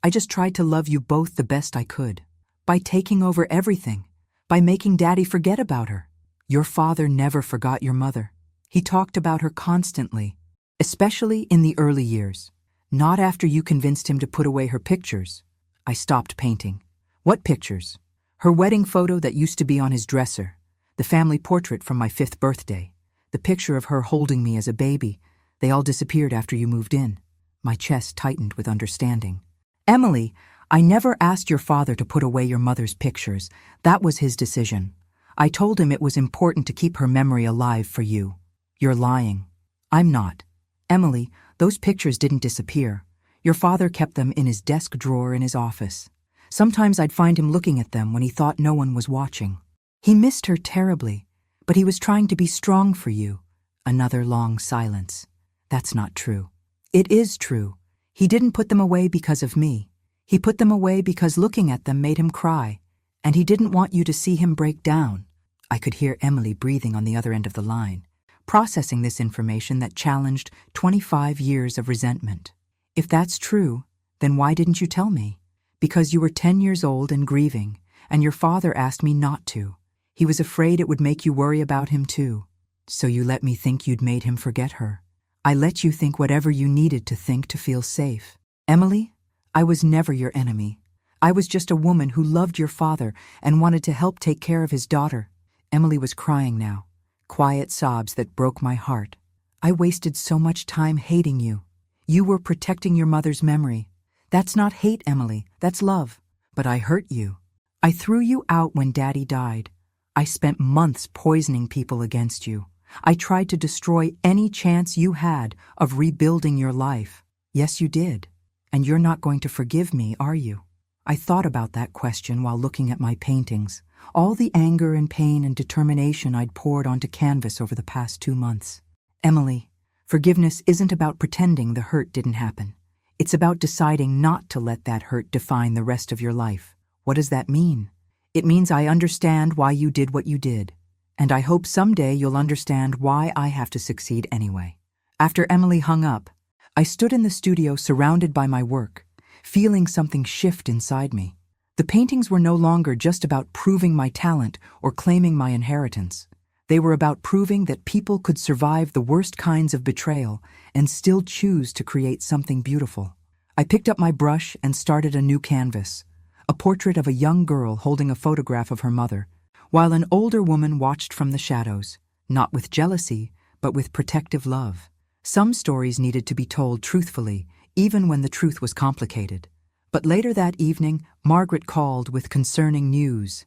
I just tried to love you both the best I could. By taking over everything. By making Daddy forget about her. Your father never forgot your mother. He talked about her constantly, especially in the early years. Not after you convinced him to put away her pictures." I stopped painting. "What pictures?" "Her wedding photo that used to be on his dresser. The family portrait from my 5th birthday. The picture of her holding me as a baby. They all disappeared after you moved in." My chest tightened with understanding. "Emily, I never asked your father to put away your mother's pictures. That was his decision. I told him it was important to keep her memory alive for you." "You're lying." "I'm not. Emily, those pictures didn't disappear. Your father kept them in his desk drawer in his office. Sometimes I'd find him looking at them when he thought no one was watching. He missed her terribly, but he was trying to be strong for you." Another long silence. "That's not true." "It is true. He didn't put them away because of me. He put them away because looking at them made him cry, and he didn't want you to see him break down." I could hear Emily breathing on the other end of the line, processing this information that challenged 25 years of resentment. "If that's true, then why didn't you tell me?" "Because you were 10 years old and grieving, and your father asked me not to. He was afraid it would make you worry about him too. So you let me think you'd made him forget her. I let you think whatever you needed to think to feel safe. Emily, I was never your enemy. I was just a woman who loved your father and wanted to help take care of his daughter." Emily was crying now, quiet sobs that broke my heart. "I wasted so much time hating you. You were protecting your mother's memory. That's not hate, Emily, that's love. But I hurt you. I threw you out when Daddy died. I spent months poisoning people against you. I tried to destroy any chance you had of rebuilding your life. Yes, you did. And you're not going to forgive me, are you? I thought about that question while looking at my paintings, all the anger and pain and determination I'd poured onto canvas over the past 2 months. Emily, forgiveness isn't about pretending the hurt didn't happen. It's about deciding not to let that hurt define the rest of your life. What does that mean? It means I understand why you did what you did, and I hope someday you'll understand why I have to succeed anyway. After Emily hung up, I stood in the studio surrounded by my work, feeling something shift inside me. The paintings were no longer just about proving my talent or claiming my inheritance. They were about proving that people could survive the worst kinds of betrayal and still choose to create something beautiful. I picked up my brush and started a new canvas, a portrait of a young girl holding a photograph of her mother, while an older woman watched from the shadows, not with jealousy, but with protective love. Some stories needed to be told truthfully, even when the truth was complicated. But later that evening, Margaret called with concerning news.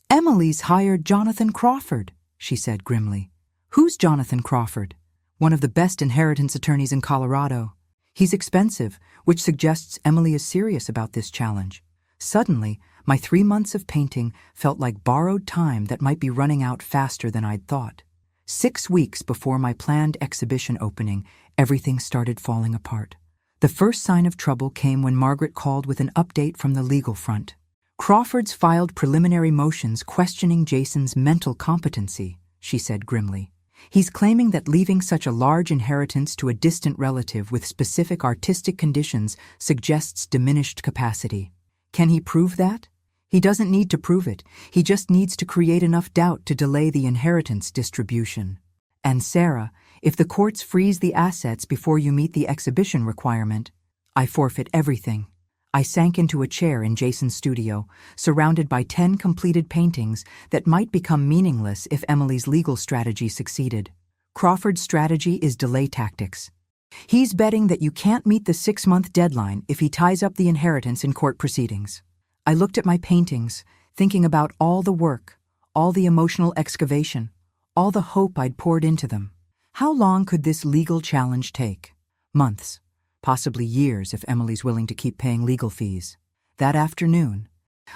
"Emily's hired Jonathan Crawford," she said grimly. "Who's Jonathan Crawford?" "One of the best inheritance attorneys in Colorado. He's expensive, which suggests Emily is serious about this challenge." Suddenly, my 3 months of painting felt like borrowed time that might be running out faster than I'd thought. 6 weeks before my planned exhibition opening, everything started falling apart. The first sign of trouble came when Margaret called with an update from the legal front. "Crawford's filed preliminary motions questioning Jason's mental competency," she said grimly. "He's claiming that leaving such a large inheritance to a distant relative with specific artistic conditions suggests diminished capacity. Can he prove that? He doesn't need to prove it. He just needs to create enough doubt to delay the inheritance distribution. And Sarah, if the courts freeze the assets before you meet the exhibition requirement, I forfeit everything." I sank into a chair in Jason's studio, surrounded by 10 completed paintings that might become meaningless if Emily's legal strategy succeeded. Crawford's strategy is delay tactics. He's betting that you can't meet the 6-month deadline if he ties up the inheritance in court proceedings. I looked at my paintings, thinking about all the work, all the emotional excavation, all the hope I'd poured into them. How long could this legal challenge take? Months, possibly years if Emily's willing to keep paying legal fees. That afternoon,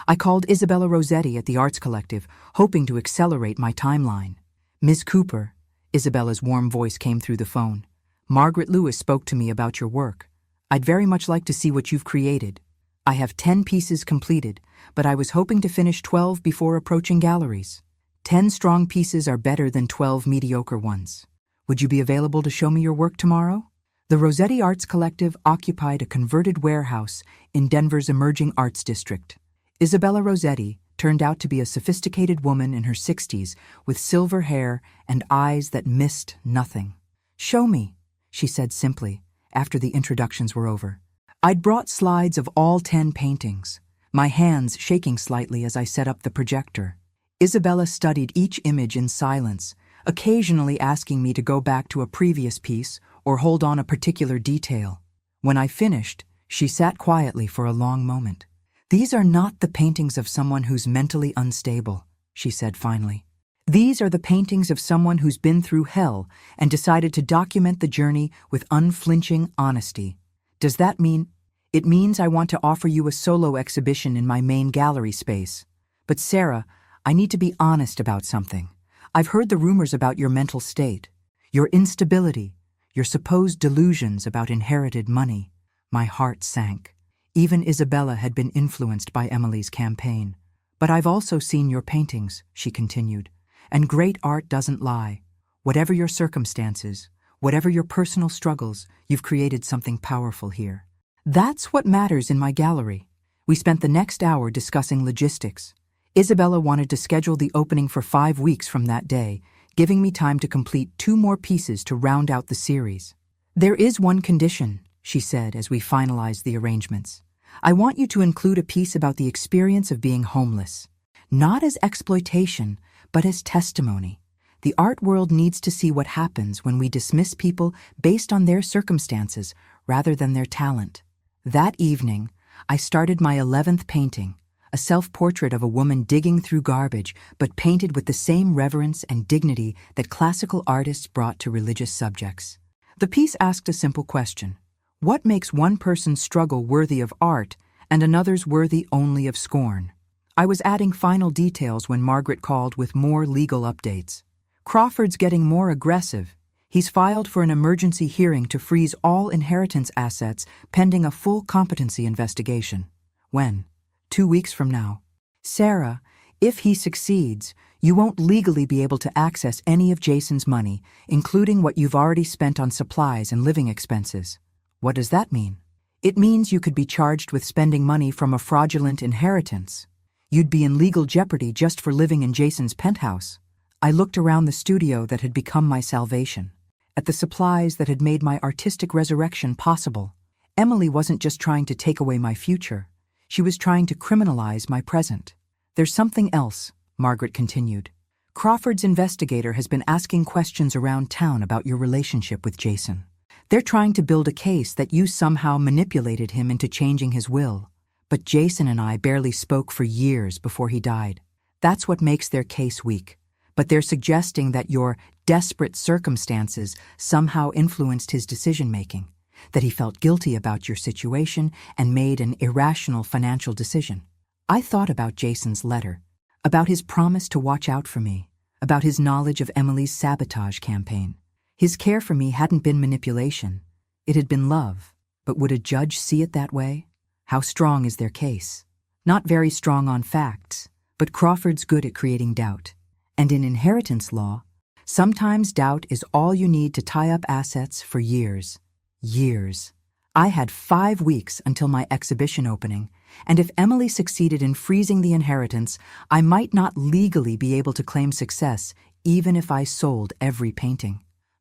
I called Isabella Rossetti at the Arts Collective, hoping to accelerate my timeline. "Ms. Cooper," Isabella's warm voice came through the phone. "Margaret Lewis spoke to me about your work. I'd very much like to see what you've created. I have 10 pieces completed, but I was hoping to finish 12 before approaching galleries. 10 strong pieces are better than 12 mediocre ones. Would you be available to show me your work tomorrow?" The Rossetti Arts Collective occupied a converted warehouse in Denver's emerging arts district. Isabella Rossetti turned out to be a sophisticated woman in her 60s with silver hair and eyes that missed nothing. "Show me," she said simply, after the introductions were over. I'd brought slides of all 10 paintings, my hands shaking slightly as I set up the projector. Isabella studied each image in silence, occasionally asking me to go back to a previous piece or hold on a particular detail. When I finished, she sat quietly for a long moment. "These are not the paintings of someone who's mentally unstable," she said finally. "These are the paintings of someone who's been through hell and decided to document the journey with unflinching honesty. Does that mean? It means I want to offer you a solo exhibition in my main gallery space. But Sarah, I need to be honest about something. I've heard the rumors about your mental state, your instability, your supposed delusions about inherited money." My heart sank. Even Isabella had been influenced by Emily's campaign. "But I've also seen your paintings," she continued, "and great art doesn't lie. Whatever your circumstances, whatever your personal struggles, you've created something powerful here. That's what matters in my gallery." We spent the next hour discussing logistics. Isabella wanted to schedule the opening for 5 weeks from that day, giving me time to complete 2 more pieces to round out the series. "There is one condition," she said as we finalized the arrangements. "I want you to include a piece about the experience of being homeless. Not as exploitation, but as testimony. The art world needs to see what happens when we dismiss people based on their circumstances rather than their talent." That evening, I started my 11th painting, a self-portrait of a woman digging through garbage, but painted with the same reverence and dignity that classical artists brought to religious subjects. The piece asked a simple question: What makes one person's struggle worthy of art and another's worthy only of scorn? I was adding final details when Margaret called with more legal updates. Crawford's getting more aggressive. He's filed for an emergency hearing to freeze all inheritance assets pending a full competency investigation. When? 2 weeks from now. Sarah, if he succeeds, you won't legally be able to access any of Jason's money, including what you've already spent on supplies and living expenses. What does that mean? It means you could be charged with spending money from a fraudulent inheritance. You'd be in legal jeopardy just for living in Jason's penthouse. I looked around the studio that had become my salvation, at the supplies that had made my artistic resurrection possible. Emily wasn't just trying to take away my future. She was trying to criminalize my present. There's something else, Margaret continued. Crawford's investigator has been asking questions around town about your relationship with Jason. They're trying to build a case that you somehow manipulated him into changing his will. But Jason and I barely spoke for years before he died. That's what makes their case weak. But they're suggesting that your desperate circumstances somehow influenced his decision-making, that he felt guilty about your situation and made an irrational financial decision. I thought about Jason's letter, about his promise to watch out for me, about his knowledge of Emily's sabotage campaign. His care for me hadn't been manipulation. It had been love. But would a judge see it that way? How strong is their case? Not very strong on facts, but Crawford's good at creating doubt. And in inheritance law, sometimes doubt is all you need to tie up assets for years. Years. I had 5 weeks until my exhibition opening, and if Emily succeeded in freezing the inheritance, I might not legally be able to claim success even if I sold every painting.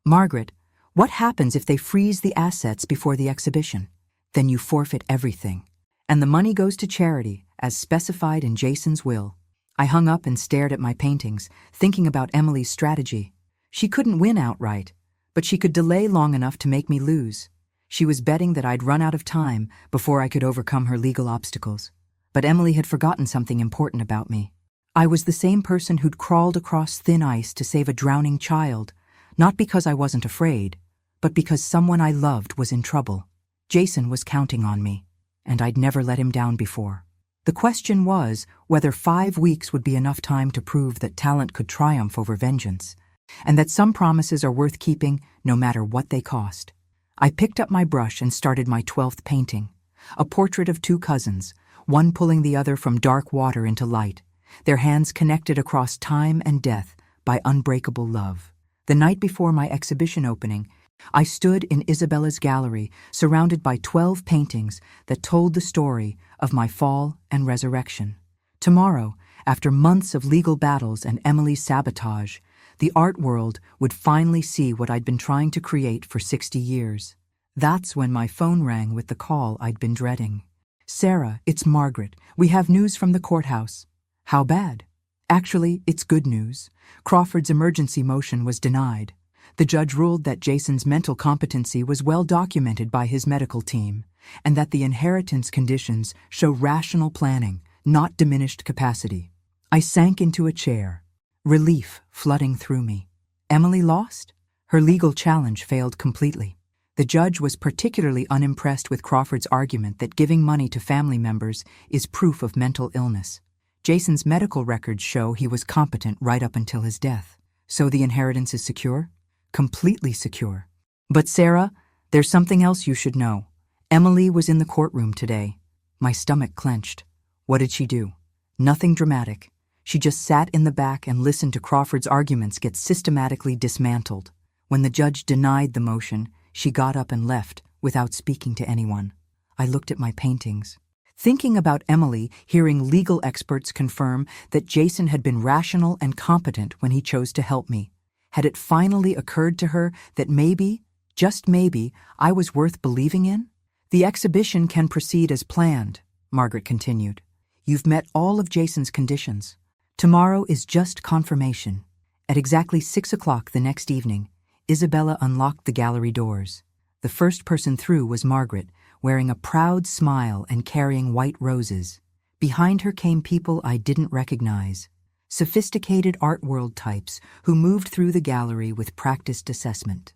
Margaret, what happens if they freeze the assets before the exhibition? Then you forfeit everything, and the money goes to charity, as specified in Jason's will. I hung up and stared at my paintings, thinking about Emily's strategy. She couldn't win outright, but she could delay long enough to make me lose. She was betting that I'd run out of time before I could overcome her legal obstacles. But Emily had forgotten something important about me. I was the same person who'd crawled across thin ice to save a drowning child, not because I wasn't afraid, but because someone I loved was in trouble. Jason was counting on me, and I'd never let him down before. The question was whether 5 weeks would be enough time to prove that talent could triumph over vengeance, and that some promises are worth keeping no matter what they cost. I picked up my brush and started my 12th painting, a portrait of 2 cousins, one pulling the other from dark water into light, their hands connected across time and death by unbreakable love. The night before my exhibition opening, I stood in Isabella's gallery, surrounded by 12 paintings that told the story of my fall and resurrection. Tomorrow, after months of legal battles and Emily's sabotage, the art world would finally see what I'd been trying to create for 60 years. That's when my phone rang with the call I'd been dreading. "Sarah, it's Margaret. We have news from the courthouse." "How bad?" "Actually, it's good news. Crawford's emergency motion was denied. The judge ruled that Jason's mental competency was well documented by his medical team, and that the inheritance conditions show rational planning, not diminished capacity." I sank into a chair, relief flooding through me. Emily lost? Her legal challenge failed completely. The judge was particularly unimpressed with Crawford's argument that giving money to family members is proof of mental illness. Jason's medical records show he was competent right up until his death. So the inheritance is secure? Completely secure. But Sarah, there's something else you should know. Emily was in the courtroom today. My stomach clenched. What did she do? Nothing dramatic. She just sat in the back and listened to Crawford's arguments get systematically dismantled. When the judge denied the motion, she got up and left without speaking to anyone. I looked at my paintings, thinking about Emily, hearing legal experts confirm that Jason had been rational and competent when he chose to help me. Had it finally occurred to her that maybe, just maybe, I was worth believing in? "The exhibition can proceed as planned," Margaret continued. "You've met all of Jason's conditions. Tomorrow is just confirmation." At exactly 6 o'clock the next evening, Isabella unlocked the gallery doors. The first person through was Margaret, wearing a proud smile and carrying white roses. Behind her came people I didn't recognize, sophisticated art world types who moved through the gallery with practiced assessment.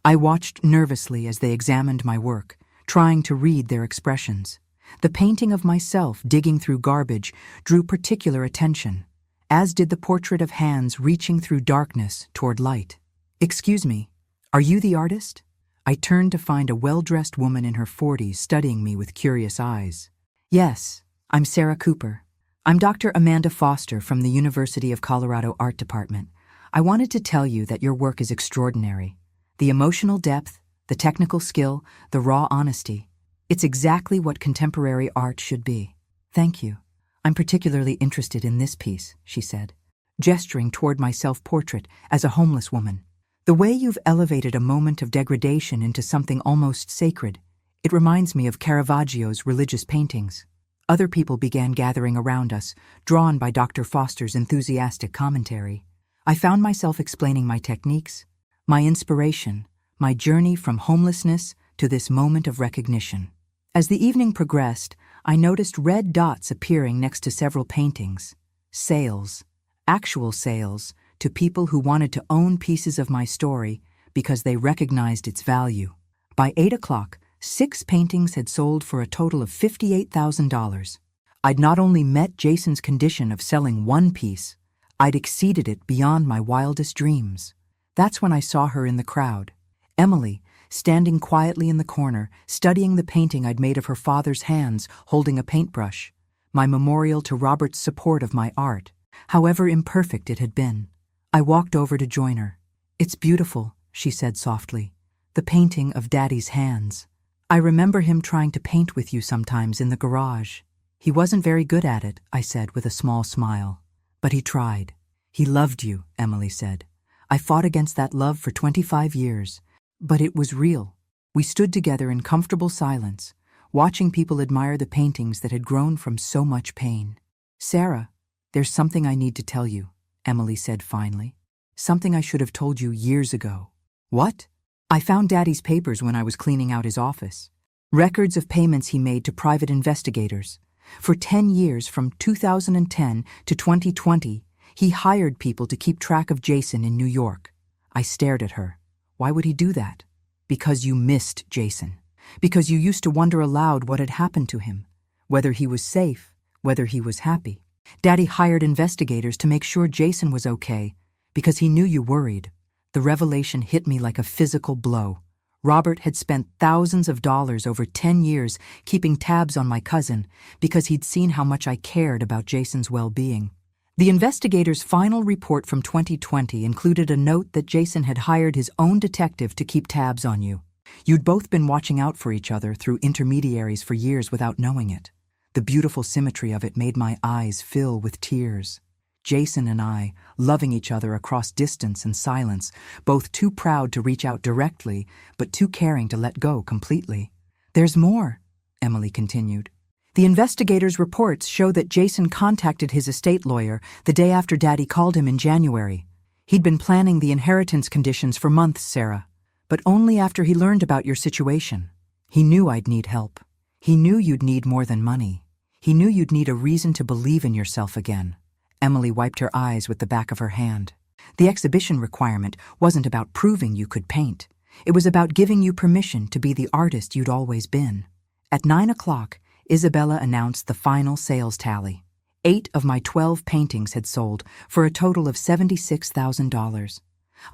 I watched nervously as they examined my work, trying to read their expressions. The painting of myself digging through garbage drew particular attention, as did the portrait of hands reaching through darkness toward light. "Excuse me, are you the artist?" I turned to find a well-dressed woman in her 40s studying me with curious eyes. "Yes, I'm Sarah Cooper. I'm Dr. Amanda Foster from the University of Colorado Art Department. I wanted to tell you that your work is extraordinary. The emotional depth, the technical skill, the raw honesty. It's exactly what contemporary art should be." "Thank you. I'm particularly interested in this piece," she said, gesturing toward my self-portrait as a homeless woman. "The way you've elevated a moment of degradation into something almost sacred, it reminds me of Caravaggio's religious paintings." Other people began gathering around us, drawn by Dr. Foster's enthusiastic commentary. I found myself explaining my techniques, my inspiration, my journey from homelessness to this moment of recognition. As the evening progressed, I noticed red dots appearing next to several paintings. Sales, actual sales, to people who wanted to own pieces of my story because they recognized its value. By 8 o'clock, 6 paintings had sold for a total of $58,000. I'd not only met Jason's condition of selling one piece, I'd exceeded it beyond my wildest dreams. That's when I saw her in the crowd. Emily, standing quietly in the corner, studying the painting I'd made of her father's hands holding a paintbrush, my memorial to Robert's support of my art, however imperfect it had been. I walked over to join her. "It's beautiful," she said softly. "The painting of Daddy's hands. I remember him trying to paint with you sometimes in the garage." "He wasn't very good at it," I said with a small smile. "But he tried." "He loved you," Emily said. "I fought against that love for 25 years. But it was real." We stood together in comfortable silence, watching people admire the paintings that had grown from so much pain. "Sarah, there's something I need to tell you," Emily said finally. "Something I should have told you years ago." "What?" "I found Daddy's papers when I was cleaning out his office. Records of payments he made to private investigators. For 10 years, from 2010 to 2020, he hired people to keep track of Jason in New York." I stared at her. "Why would he do that?" "Because you missed Jason. Because you used to wonder aloud what had happened to him. Whether he was safe, whether he was happy. Daddy hired investigators to make sure Jason was okay, because he knew you worried." The revelation hit me like a physical blow. Robert had spent thousands of dollars over 10 years keeping tabs on my cousin because he'd seen how much I cared about Jason's well-being. The investigators' final report from 2020 included a note that Jason had hired his own detective to keep tabs on you. You'd both been watching out for each other through intermediaries for years without knowing it. The beautiful symmetry of it made my eyes fill with tears. Jason and I, loving each other across distance and silence, both too proud to reach out directly, but too caring to let go completely. "There's more," Emily continued. "The investigators' reports show that Jason contacted his estate lawyer the day after Daddy called him in January. He'd been planning the inheritance conditions for months, Sarah, but only after he learned about your situation. He knew I'd need help. He knew you'd need more than money. He knew you'd need a reason to believe in yourself again." Emily wiped her eyes with the back of her hand. "The exhibition requirement wasn't about proving you could paint. It was about giving you permission to be the artist you'd always been." At 9 o'clock, Isabella announced the final sales tally. 8 of my 12 paintings had sold for a total of $76,000.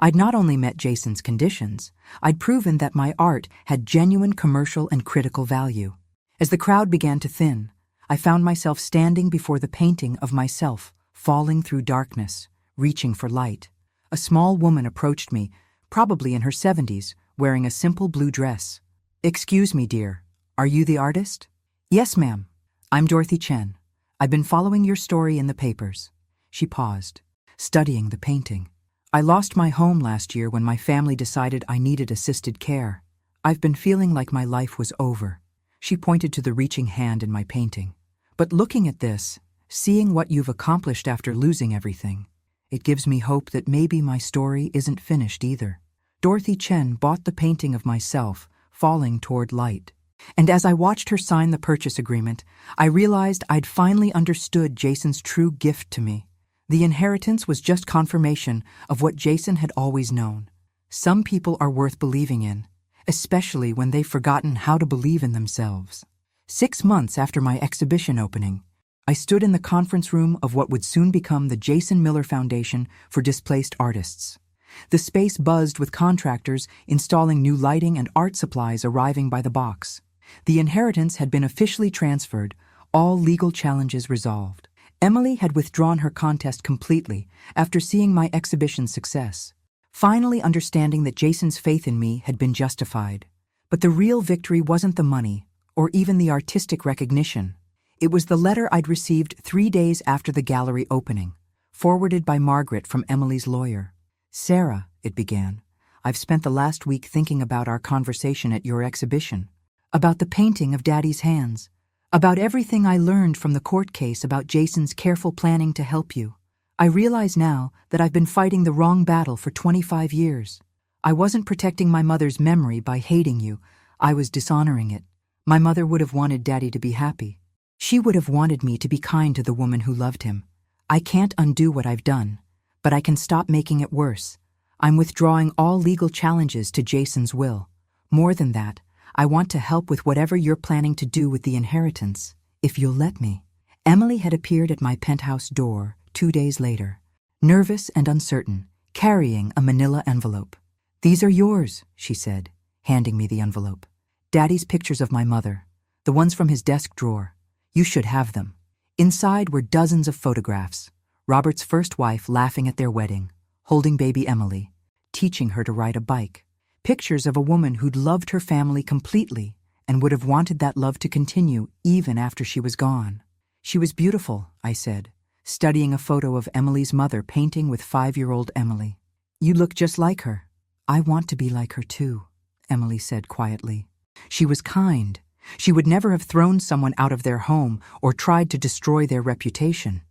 I'd not only met Jason's conditions, I'd proven that my art had genuine commercial and critical value. As the crowd began to thin, I found myself standing before the painting of myself, falling through darkness, reaching for light. A small woman approached me, probably in her 70s, wearing a simple blue dress. "Excuse me, dear, are you the artist?" "Yes, ma'am. I'm Dorothy Chen. I've been following your story in the papers." She paused, studying the painting. "I lost my home last year when my family decided I needed assisted care. I've been feeling like my life was over." She pointed to the reaching hand in my painting. "But looking at this, seeing what you've accomplished after losing everything, it gives me hope that maybe my story isn't finished either." Dorothy Chen bought the painting of myself, falling toward light. And as I watched her sign the purchase agreement, I realized I'd finally understood Jason's true gift to me. The inheritance was just confirmation of what Jason had always known. Some people are worth believing in, especially when they've forgotten how to believe in themselves. 6 months after my exhibition opening, I stood in the conference room of what would soon become the Jason Miller Foundation for Displaced Artists. The space buzzed with contractors installing new lighting and art supplies arriving by the box. The inheritance had been officially transferred, all legal challenges resolved. Emily had withdrawn her contest completely after seeing my exhibition's success, finally understanding that Jason's faith in me had been justified. But the real victory wasn't the money, or even the artistic recognition. It was the letter I'd received 3 days after the gallery opening, forwarded by Margaret from Emily's lawyer. "Sarah," it began, "I've spent the last week thinking about our conversation at your exhibition, about the painting of Daddy's hands, about everything I learned from the court case about Jason's careful planning to help you. I realize now that I've been fighting the wrong battle for 25 years. I wasn't protecting my mother's memory by hating you, I was dishonoring it. My mother would have wanted Daddy to be happy. She would have wanted me to be kind to the woman who loved him. I can't undo what I've done, but I can stop making it worse. I'm withdrawing all legal challenges to Jason's will. More than that, I want to help with whatever you're planning to do with the inheritance, if you'll let me." Emily had appeared at my penthouse door 2 days later, nervous and uncertain, carrying a manila envelope. "These are yours," she said, handing me the envelope. "Daddy's pictures of my mother, the ones from his desk drawer. You should have them." Inside were dozens of photographs. Robert's first wife laughing at their wedding, holding baby Emily, teaching her to ride a bike. Pictures of a woman who'd loved her family completely and would have wanted that love to continue even after she was gone. "She was beautiful," I said, studying a photo of Emily's mother painting with 5-year-old Emily. "You look just like her." "I want to be like her too," Emily said quietly. "She was kind. She would never have thrown someone out of their home or tried to destroy their reputation.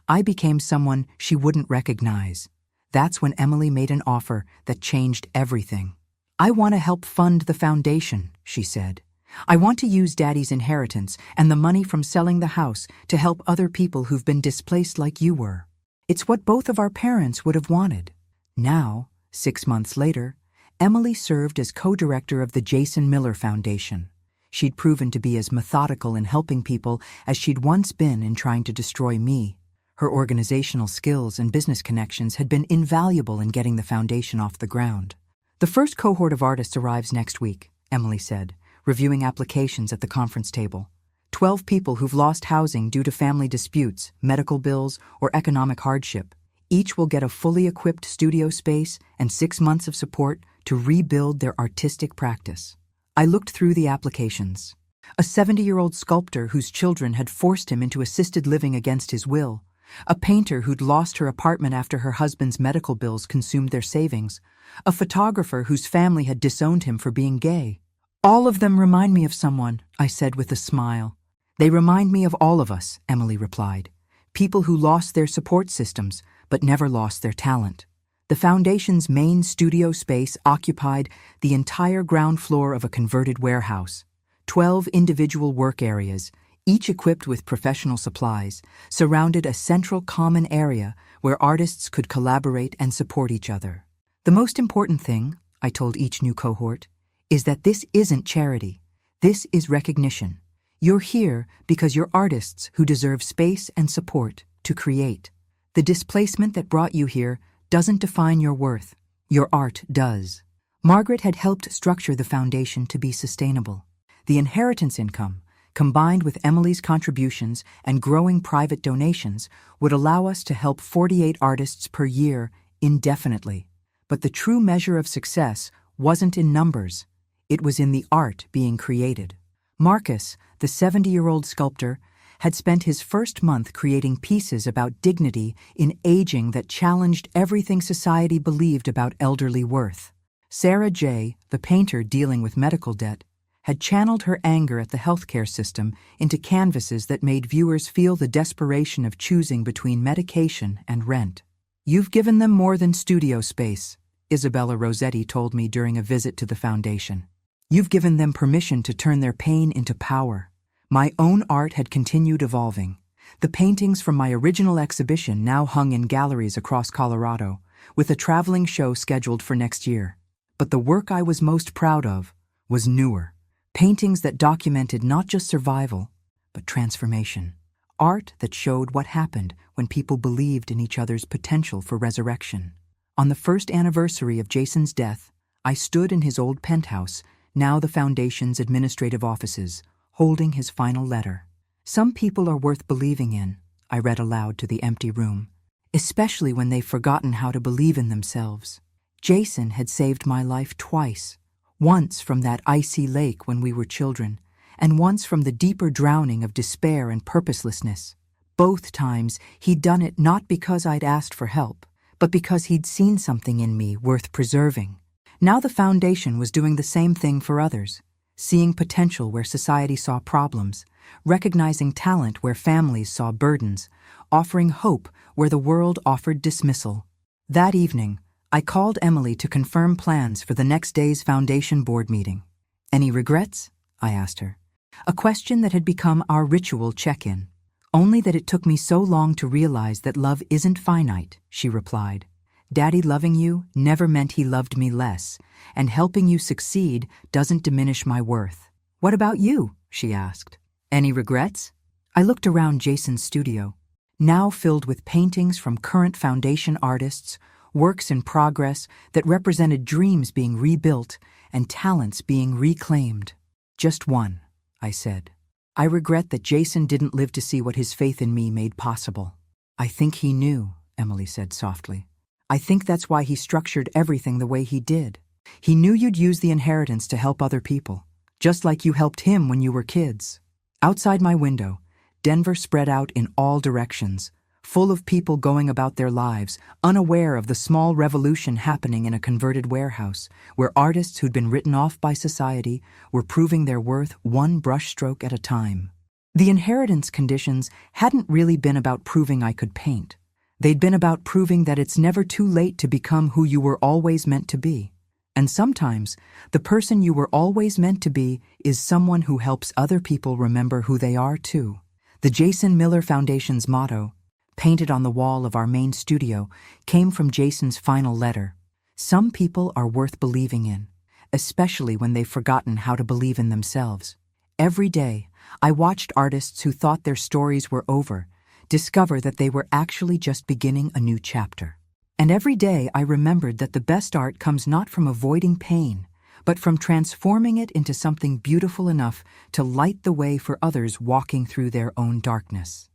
I became someone she wouldn't recognize. That's when Emily made an offer that changed everything. "I want to help fund the foundation," she said. "I want to use Daddy's inheritance and the money from selling the house to help other people who've been displaced like you were. It's what both of our parents would have wanted." Now, 6 months later, Emily served as co-director of the Jason Miller Foundation. She'd proven to be as methodical in helping people as she'd once been in trying to destroy me. Her organizational skills and business connections had been invaluable in getting the foundation off the ground. "The first cohort of artists arrives next week," Emily said, reviewing applications at the conference table. 12 people who've lost housing due to family disputes, medical bills, or economic hardship. Each will get a fully equipped studio space and 6 months of support to rebuild their artistic practice. I looked through the applications. A 70-year-old sculptor whose children had forced him into assisted living against his will. A painter who'd lost her apartment after her husband's medical bills consumed their savings. A photographer whose family had disowned him for being gay. "All of them remind me of someone," I said with a smile. "They remind me of all of us," Emily replied. "People who lost their support systems, but never lost their talent." The foundation's main studio space occupied the entire ground floor of a converted warehouse. 12 individual work areas, each equipped with professional supplies, surrounded a central common area where artists could collaborate and support each other. "The most important thing," I told each new cohort, "is that this isn't charity. This is recognition. You're here because you're artists who deserve space and support to create. The displacement that brought you here doesn't define your worth. Your art does." Margaret had helped structure the foundation to be sustainable. The inheritance income, combined with Emily's contributions and growing private donations, would allow us to help 48 artists per year indefinitely. But the true measure of success wasn't in numbers. It was in the art being created. Marcus, the 70-year-old sculptor, had spent his first month creating pieces about dignity in aging that challenged everything society believed about elderly worth. Sarah J., the painter dealing with medical debt, had channeled her anger at the healthcare system into canvases that made viewers feel the desperation of choosing between medication and rent. "You've given them more than studio space," Isabella Rossetti told me during a visit to the foundation. "You've given them permission to turn their pain into power." My own art had continued evolving. The paintings from my original exhibition now hung in galleries across Colorado, with a traveling show scheduled for next year. But the work I was most proud of was newer. Paintings that documented not just survival, but transformation. Art that showed what happened when people believed in each other's potential for resurrection. On the first anniversary of Jason's death, I stood in his old penthouse, now the Foundation's administrative offices, holding his final letter. "Some people are worth believing in," I read aloud to the empty room, "especially when they've forgotten how to believe in themselves." Jason had saved my life twice, once from that icy lake when we were children, and once from the deeper drowning of despair and purposelessness. Both times he'd done it not because I'd asked for help, but because he'd seen something in me worth preserving. Now the Foundation was doing the same thing for others, seeing potential where society saw problems, recognizing talent where families saw burdens, offering hope where the world offered dismissal. That evening, I called Emily to confirm plans for the next day's Foundation board meeting. "Any regrets?" I asked her. A question that had become our ritual check-in. "Only that it took me so long to realize that love isn't finite," she replied. "Daddy loving you never meant he loved me less, and helping you succeed doesn't diminish my worth." "What about you?" she asked. "Any regrets?" I looked around Jason's studio, now filled with paintings from current Foundation artists, works in progress that represented dreams being rebuilt and talents being reclaimed. "Just one," I said. "I regret that Jason didn't live to see what his faith in me made possible." "I think he knew," Emily said softly. "I think that's why he structured everything the way he did. He knew you'd use the inheritance to help other people, just like you helped him when you were kids." Outside my window, Denver spread out in all directions, full of people going about their lives, unaware of the small revolution happening in a converted warehouse, where artists who'd been written off by society were proving their worth one brushstroke at a time. The inheritance conditions hadn't really been about proving I could paint. They'd been about proving that it's never too late to become who you were always meant to be. And sometimes, the person you were always meant to be is someone who helps other people remember who they are too. The Jason Miller Foundation's motto, painted on the wall of our main studio, came from Jason's final letter. "Some people are worth believing in, especially when they've forgotten how to believe in themselves." Every day, I watched artists who thought their stories were over discover that they were actually just beginning a new chapter. And every day I remembered that the best art comes not from avoiding pain, but from transforming it into something beautiful enough to light the way for others walking through their own darkness.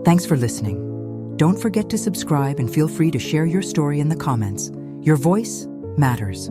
Thanks for listening. Don't forget to subscribe and feel free to share your story in the comments. Your voice matters.